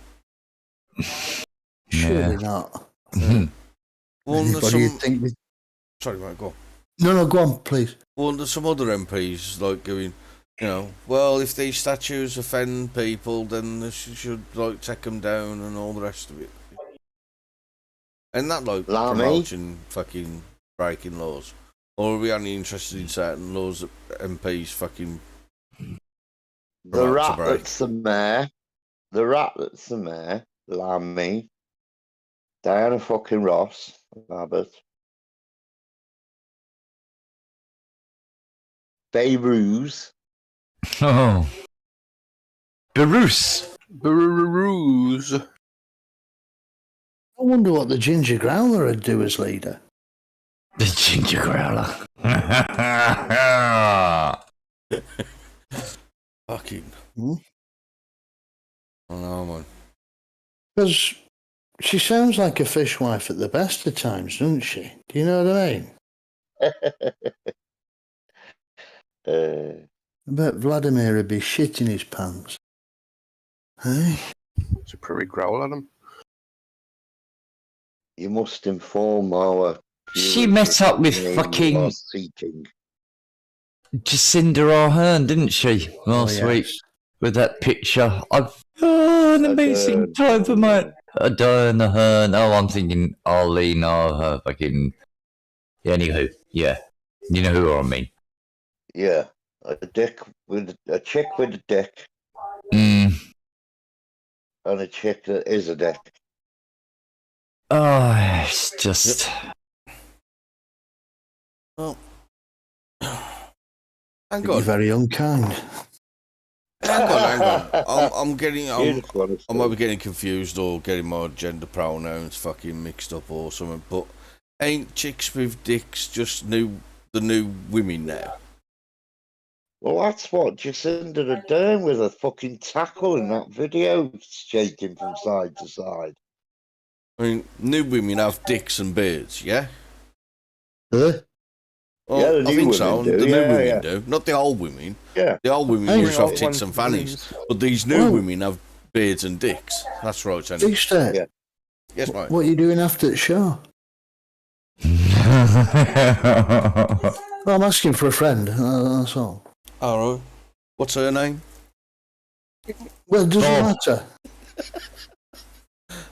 Surely not. Well, there's Anybody you some... think... Sorry, mate, go on. No, go on, please. Well, there's some other MPs like going, well, if these statues offend people, then they should like take them down and all the rest of it. And that like Lamy? promoting fucking breaking laws, or are we only interested in certain laws that MPs fucking? The promote to rat break? that's the mayor, Lamy, Diana fucking Ross, Abbott, Beirut, Oh, Bruce. Ruse. I wonder what the Ginger Growler would do as leader. The ginger growler. Fucking. Hmm? I know, man. Because she sounds like a fishwife at the best of times, doesn't she? Do you know what I mean? I bet Vladimir would be shitting his pants. Hey? It's a pretty growl at him. you must inform our. She viewers met that up with the name you fucking are seeking. Jacinda Ardern, didn't she, last yes. week? With that picture. An amazing time for my Ardern. Oh, I'm thinking Arlene or her fucking. Yeah, anywho, yeah. You know who I mean. Yeah, a chick with a dick Mm. and a chick that is a dick. Oh, it's just. Well, hang You're on. very unkind. Hang on. I'm getting. You just wanna I might be getting confused or getting my gender pronouns fucking mixed up or something, but ain't chicks with dicks just the new women now? Well, that's what Jacinda Ardern with a fucking tackle in that video, shaking from side to side. I mean, new women have dicks and beards, yeah? Huh? Well, Yeah, the I new think so. women do, The new yeah, women yeah. do, not the old women. Yeah. The old women Hang used to on. have tits and fannies, but these new Well- women have beards and dicks. That's right, Tony. Big step. Yeah. Yes, mate. What are you doing after the show? Well, I'm asking for a friend. That's all. All right. What's her name? Well, it doesn't Oh. matter.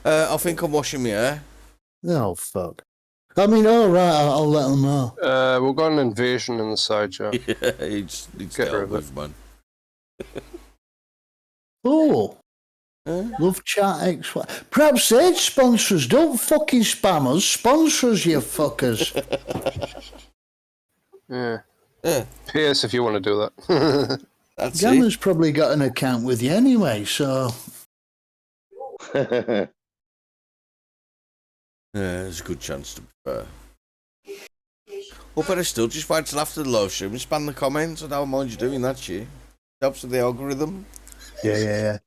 I think I'm washing my hair. Oh, fuck. I mean, all right, I'll let them know. We've got an invasion in the side, Joe. Yeah, it's Get rid dealt of with, man. Oh, Huh? Love Chat XY. Perhaps they'd sponsor us. Don't fucking spam us. Sponsor us, you fuckers. Yeah. Yeah, Pay us if you want to do that. that's Gamma's probably got an account with you anyway, so it. Yeah, there's a good chance to be fair. Or better still, just wait till after the live stream and spam the comments. I don't mind you doing that shit. Helps with the algorithm. yeah.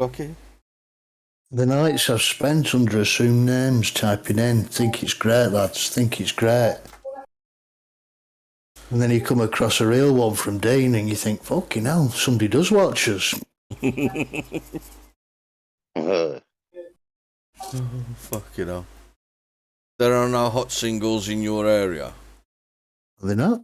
Okay. The nights I've spent under assumed names typing in, think it's great, lads, think it's great. And then you come across a real one from Dean and you think, fucking hell, somebody does watch us. Fucking hell. There are no hot singles in your area. Are they not?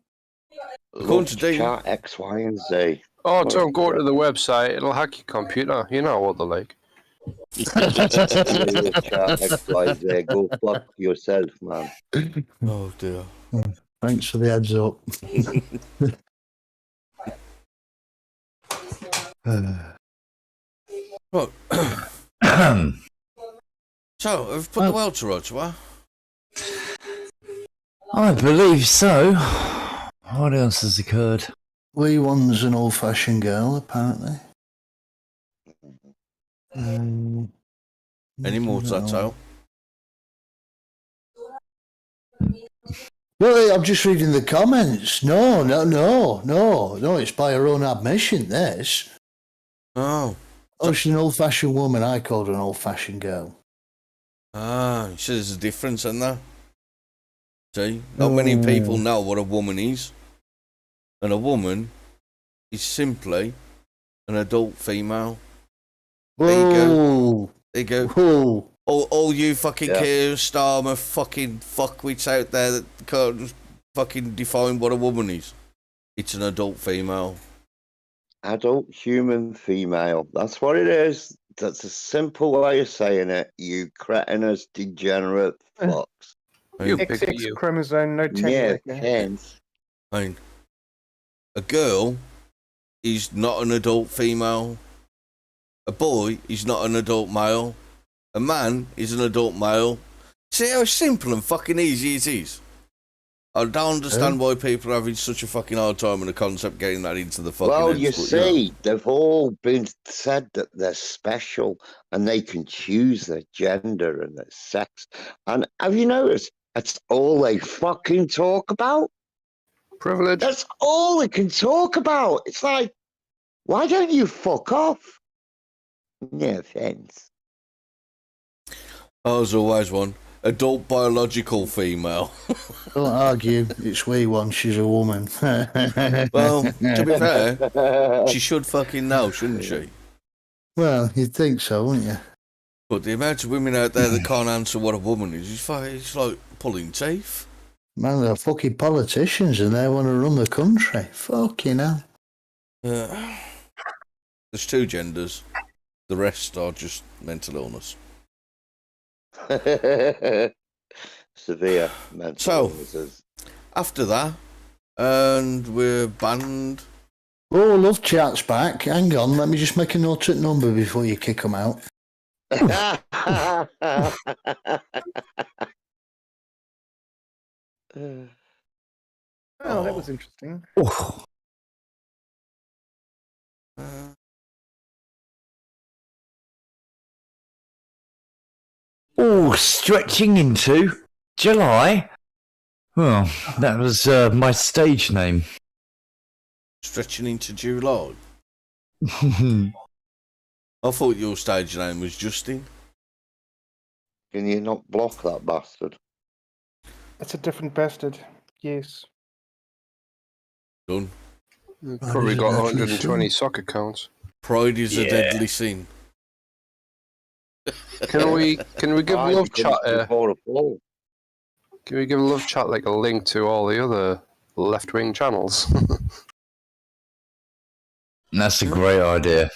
According to Dean. Chat X, Y, and Z. Oh, don't go to the website. It'll hack your computer. You know what they're like. Chat X, Y, Z. Go fuck yourself, man. Oh dear. Thanks for the heads up. Right. So, have put the world to rights, what? I believe so. What else has occurred? Wee one's an old-fashioned girl, apparently. Any more to that tale? Well, I'm just reading the comments. No, it's by her own admission, this. Oh. Oh, she's an old-fashioned woman. I called her an old-fashioned girl. Ah, you see there's a difference, isn't there? See? Not many people know what a woman is. And a woman is simply an adult female. There you go. There you go. Whoa. All you fucking Keir Starmer fucking fuckwits out there that can't fucking define what a woman is. It's an adult female. Adult human female. That's what it is. That's a simple way of saying it. You cretinous, degenerate fucks. You XX pick you. chromosome, no Yeah, technique. hence. I mean, a girl is not an adult female. A boy is not an adult male. A man is an adult male. See how simple and fucking easy it is? I don't understand why people are having such a fucking hard time with the concept getting that into the fucking Well, heads, you but, see, they've all been said that they're special and they can choose their gender and their sex. And have you noticed? That's all they fucking talk about. Privilege. That's all they can talk about. It's like, why don't you fuck off? No offense. I was always one. Adult biological female. Don't argue. It's wee one. She's a woman. Well, to be fair, she should fucking know, shouldn't she? Well, you'd think so, wouldn't you? But the amount of women out there that can't answer what a woman is, it's like pulling teeth. Man, they're fucking politicians and they want to run the country. Fucking hell. There's two genders. The rest are just mental illness. Severe mental illnesses. After that, and we're banned. Oh, Love Chat's back. Hang on, let me just make a note at number before you kick them out. Oh, that was interesting. Oh, stretching into July. Well, that was my stage name. Stretching into July. I thought your stage name was Justin. Can you not block that bastard? That's a different bastard. Yes. Done. Probably got 120 soccer accounts. Pride is a deadly sin. Can we give Love Chat can we give Love Chat like a link to all the other left wing channels? That's a great idea.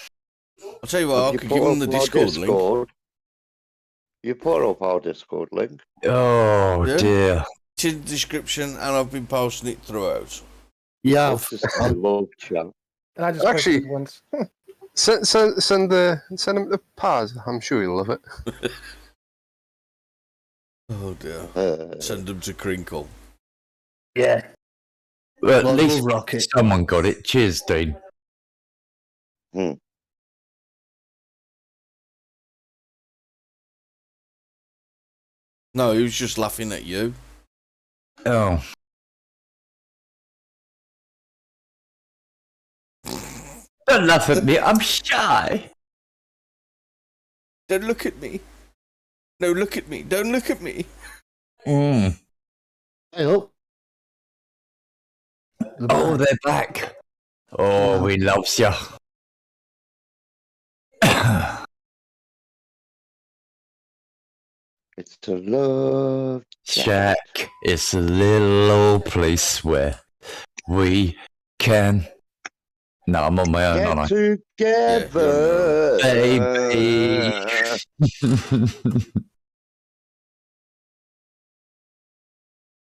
I'll tell you what, I could give them the Discord link. You put up our Discord link. Oh Yeah. dear. It's in the description and I've been posting it throughout. Yeah, That's just I love chat. And I just Actually- posted once. Send him to Paz. I'm sure he'll love it. Oh dear. Uh, Send them to Crinkle. yeah. Well, at Love least Rocket. someone got it. Cheers, Dean. No, he was just laughing at you. Oh. Don't laugh at me. I'm shy. Don't look at me. No, look at me. Don't look at me. Mm. Hey, up. Oh, they're back. Oh, we loves you. it's a love Shack is a little old place where we can. No, I'm on my own, aren't get together, Baby.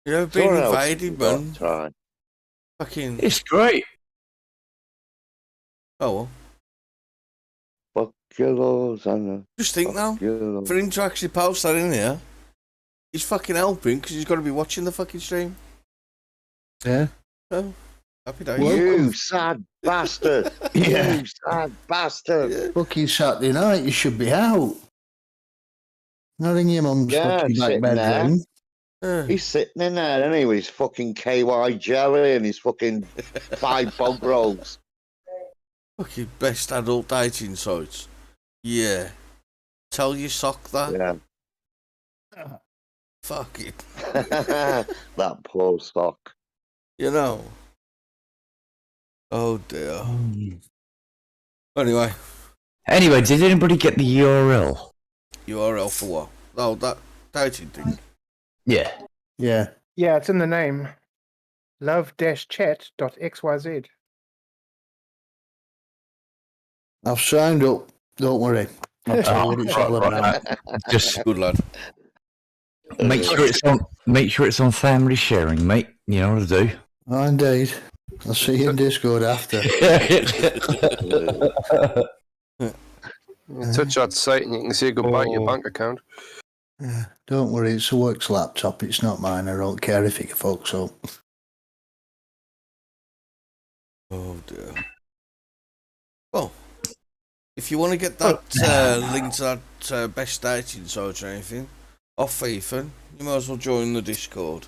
You ever What been else invited, have we got, man? Ty? Fucking. It's great. Oh well. Fuck your laws, Anna. Just think now. Fuck your laws. For him to actually post that in here, he's fucking helping because he's got to be watching the fucking stream. Yeah. So, happy days. You sad bastard! Yeah. You sad bastard! Yeah. Fucking Saturday night, you should be out. Not in your mum's Yeah, fucking back sitting there. bedroom. Yeah. He's sitting in there, and with his fucking KY jelly and his fucking 5 bog rolls. Fucking best adult dating sites. Yeah. Tell your sock that. Yeah. Fuck it. That poor sock. You know. Oh dear. Anyway, Anyway, did anybody get the URL? URL for what? Oh, that dating thing. Yeah. Yeah. Yeah, it's in the name. Love-chat.xyz. I've signed up. Don't worry. I'll tell you what it's all about. Just Good lad. make sure it's on. Make sure it's on family sharing, mate. You know what to do. Oh, indeed. I'll see you in Discord after. You touch that site and you can see goodbye to your bank account. Yeah, don't worry, it's a works laptop. It's not mine. I don't care if it fucks up. Oh dear. Well, if you want to get that link to that best dating site or anything off Ethan, you might as well join the Discord.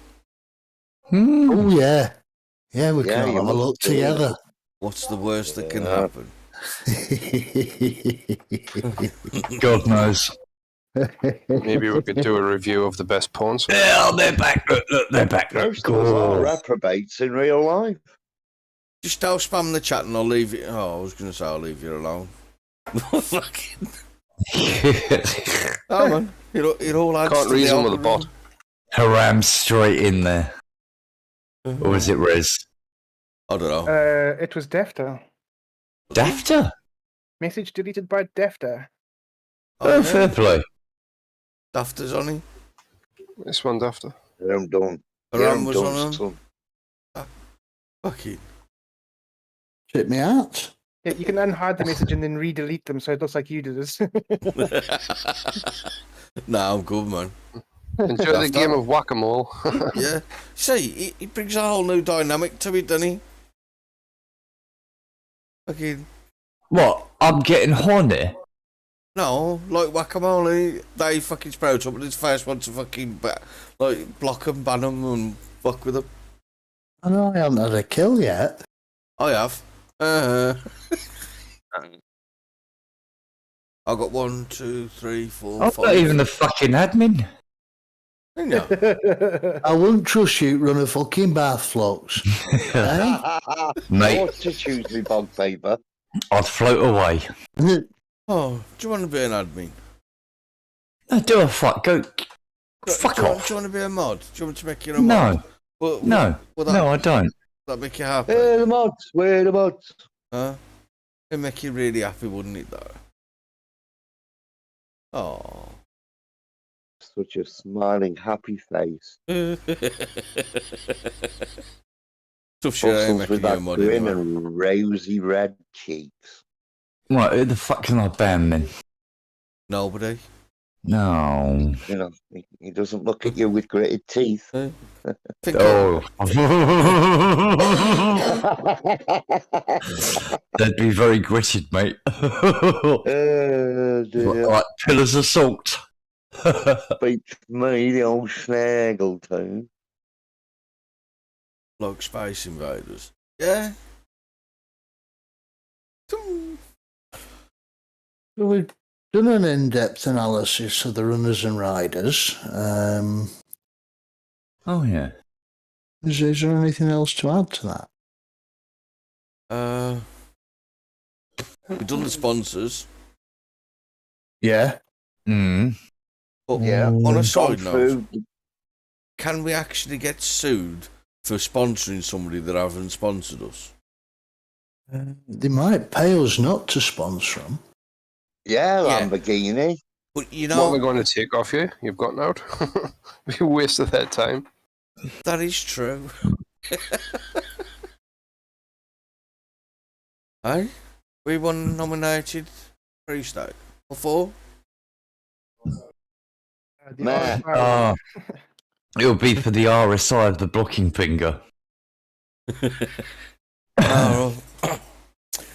Hmm. Oh, yeah. Yeah, we Yeah, can you all have a must look do it. together. What's the worst that can Yeah. happen? God knows. Maybe we could do a review of the best porn sites. Oh, they're back. Look, they're back. Look. Most of us are Oh. reprobates in real life. Just don't spam the chat and I'll leave it. Oh, I was going to say I'll leave you alone. Fucking. Oh man, it all adds Can't to the reason with a bot. algorithm. Haram straight in there. Or was it Rez? I don't know. It was Defter. Dafter? Message deleted by Defter. Oh, fair play. Dafter's on him. This one's after. I'm done. Haram I'm was done, on him. son. Fucking. Check me out. Yeah, you can unhide the message and then re-delete them so it looks like you did this. Nah, I'm good, man. Enjoy the game of whack-a-mole. Yeah. See, it brings a whole new dynamic to it, doesn't he? Fucking. What? I'm getting horny? No, like whack-a-mole, they fucking sprout up and it's the first one to fucking like block them, ban them and fuck with them. I know I haven't had a kill yet. I have. I got 1, 2, 3, 4, I'm 5. not even the fucking admin. No. I wouldn't trust you to run a fucking bath flux. Eh? Mate. Or to choose me bog paper. I'd float away. Oh, do you want to be an admin? No, do a fuck. Go. Fuck do you off. want to be a mod? Do you want me to make you a mod? No. Well, No. Will that, No, I don't. that make you happy? Where the mods? Where the mods? Huh? It'd make you really happy, wouldn't it, though? Oh. Such a smiling, happy face. Tough shit, Bustles making with you that mud grin anyway. and rosy red cheeks. Right, who the fuck can I ban then? Nobody. No. You know, he doesn't look at you with gritted teeth. Think Oh. They'd be very gritted, mate. Dear. Like pillars of salt. Beats me, the old snaggle too. like Space Invaders. Yeah. Well, we've done an in-depth analysis of the runners and riders. Oh, yeah. Is there anything else to add to that? We've done the sponsors. Yeah. Mm. But Yeah. on a Gone side note, through. can we actually get sued for sponsoring somebody that haven't sponsored us? They might pay us not to sponsor them. Yeah, Yeah. Lamborghini. But you What are they know, going to take off you? You've gotten out. You wasted their time. that is true. Hey, we won nominated 3 state or 4. The Man. RSI. It'll be for the RSI of the blocking finger.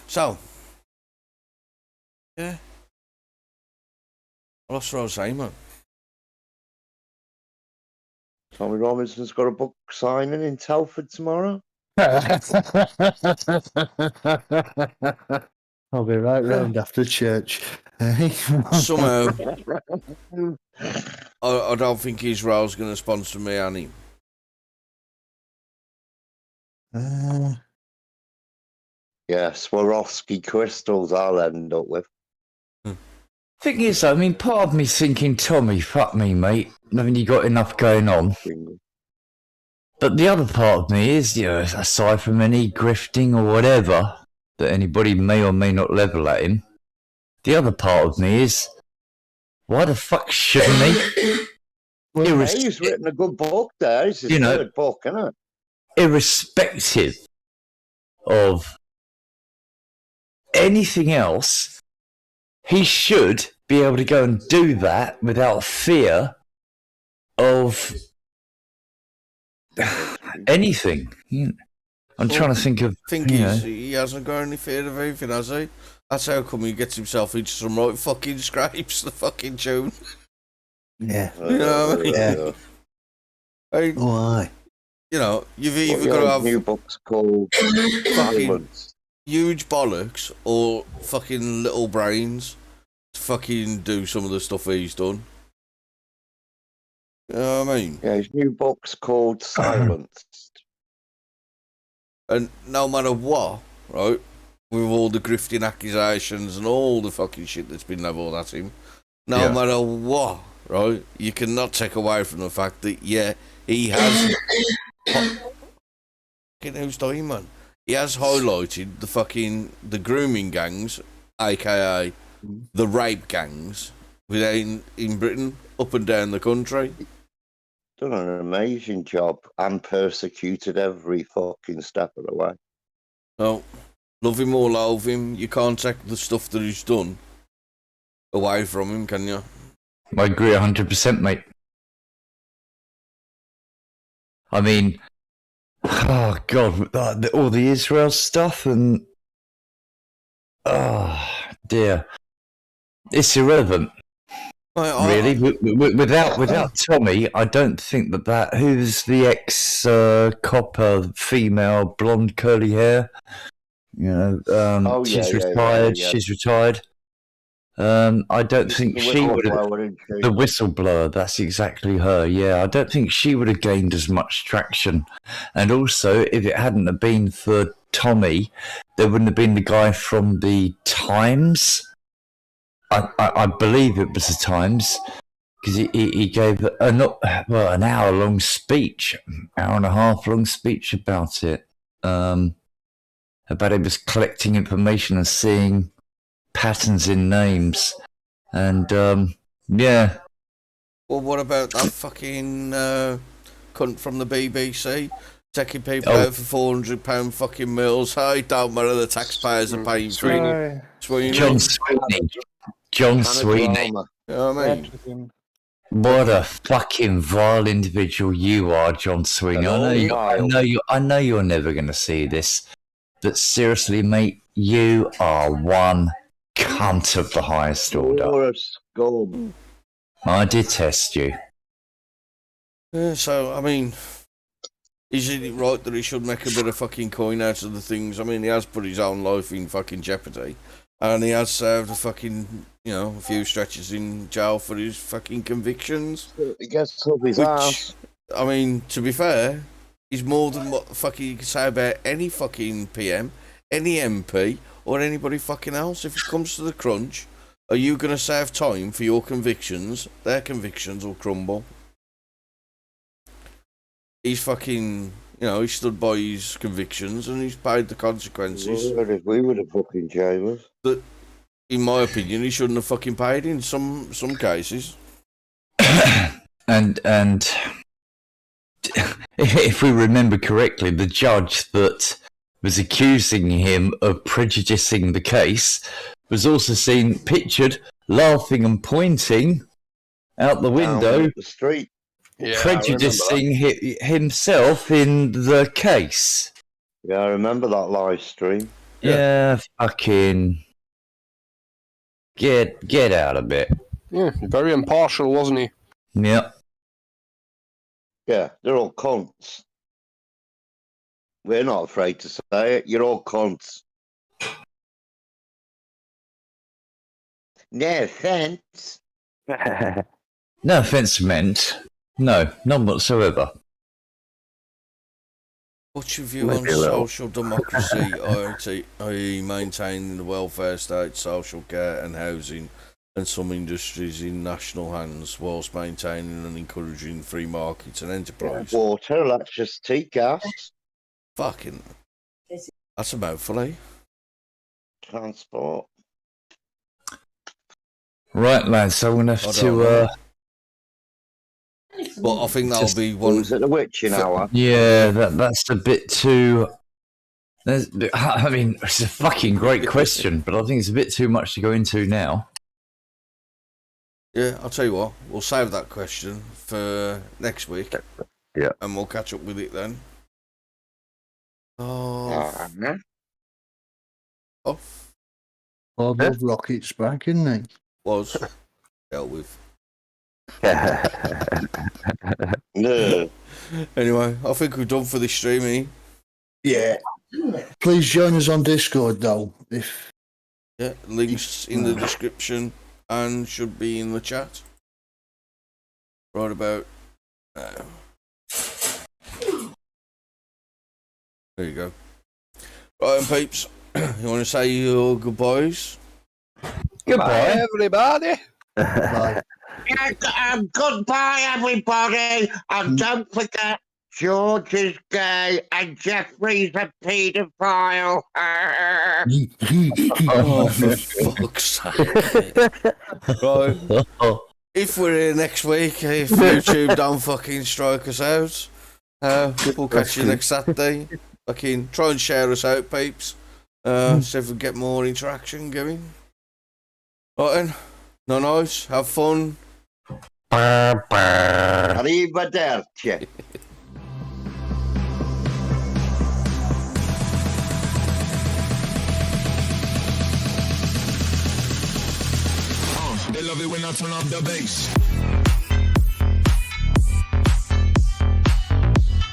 So, yeah. I lost what I was saying, man. Tommy Robinson's got a book signing in Telford tomorrow. I'll be right round after church. Somehow, I don't think Israel's going to sponsor me and him. Yeah, Swarovski crystals I'll end up with. Thing is, I mean, part of me's thinking, Tommy, fuck me, mate. I mean, you got enough going on. But the other part of me is, you know, aside from any grifting or whatever that anybody may or may not level at him, the other part of me is, why the fuck shouldn't he? Well, he's written a good book there. It's his You know- third book, isn't it? Irrespective of anything else, he should be able to go and do that without fear of anything. You know, I'm trying to think of. Thing you is, know, he hasn't got any fear of anything, has he? That's how come he gets himself into some right fucking scrapes, the fucking tune. Yeah. You know what I mean? Yeah. Hey, Oh, aye. you know, you've either What got to your have new book's called fucking Silence. huge bollocks or fucking little brains to fucking do some of the stuff he's done. You know what I mean? Yeah, his new book's called Silence. And no matter what, right, with all the grifting accusations and all the fucking shit that's been levelled at him, no Yeah. matter what, right, you cannot take away from the fact that, yeah, he has... fucking who's dying, man? He has highlighted the grooming gangs, aka the rape gangs, in Britain, up and down the country. Done an amazing job and persecuted every fucking step of the way. No, love him or loathe him, you can't take the stuff that he's done away from him, can you? I agree 100%, mate. I mean, oh god, all the Israel stuff and oh dear, it's irrelevant. Really, without Tommy, I don't think that who's the ex copper female blonde curly hair. You know, she's retired. yeah. She's retired. I don't think she would have. The whistleblower, that's exactly her. Yeah, I don't think she would have gained as much traction. And also, if it hadn't have been for Tommy, there wouldn't have been the guy from the Times. I believe it was the Times, because he gave an hour-long speech, hour and a half long speech about it. About it was collecting information and seeing patterns in names. And, yeah. Well, what about that fucking cunt from the BBC taking people Oh. out for £400 fucking meals. Oh, it don't matter, the taxpayers are paying for it. No. Sweeney. John Sweeney. John Kind of Sweeney. drama. You know what I mean? What a fucking vile individual you are, John Sweeney. I know you're never going to see this, but seriously, mate, you are one cunt of the highest order. You're a scum. I detest you. Yeah, so, I mean, isn't it right that he should make a bit of fucking coin out of the things? I mean, he has put his own life in fucking jeopardy, and he has served a fucking, a few stretches in jail for his fucking convictions. He gets up his ass. I mean, to be fair, he's more than what the fuck you can say about any fucking PM, any MP, or anybody fucking else. If it comes to the crunch, are you going to save time for your convictions? Their convictions will crumble. He's fucking, he stood by his convictions and he's paid the consequences. We would have fucking jailed us. But, in my opinion, he shouldn't have fucking paid in some cases. And if we remember correctly, the judge that was accusing him of prejudicing the case was also seen pictured laughing and pointing out the window, the street. Yeah, prejudicing himself in the case. Yeah, I remember that live stream. Yeah, fucking get out of it. Yeah, very impartial, wasn't he? Yep. Yeah, they're all cunts. We're not afraid to say it. You're all cunts. No offence. No offence meant. No, none whatsoever. What's your view on social democracy, i.e. maintaining the welfare state, social care and housing and some industries in national hands whilst maintaining and encouraging free markets and enterprise? Water, electricity, gas. Fucking... That's a mouthful, eh? Transport. Right, lads, I'm going to have to... But I think that'll be one... Was it the witching hour? Yeah, that's a bit too... I mean, it's a fucking great question, but I think it's a bit too much to go into now. Yeah, I'll tell you what, we'll save that question for next week. Yeah. And we'll catch up with it then. Oh. Bob of Rocket's back, isn't he? Was dealt with. No. Anyway, I think we're done for this stream, eh? Yeah. Please join us on Discord, though. Yeah, links in the description and should be in the chat. Right about now. There you go. Right, and peeps, you want to say your goodbyes? Goodbye. everybody. Bye. Goodbye, everybody. And don't forget, George is gay and Jeffrey's a paedophile. Oh, for fuck's sake. Right. If we're here next week, if YouTube don't fucking strike us out, we'll catch you next Saturday. Fucking try and share us out, peeps. See if we can get more interaction going. Right then. No noise. Have fun. Arrivederci. They love it when I turn up the bass.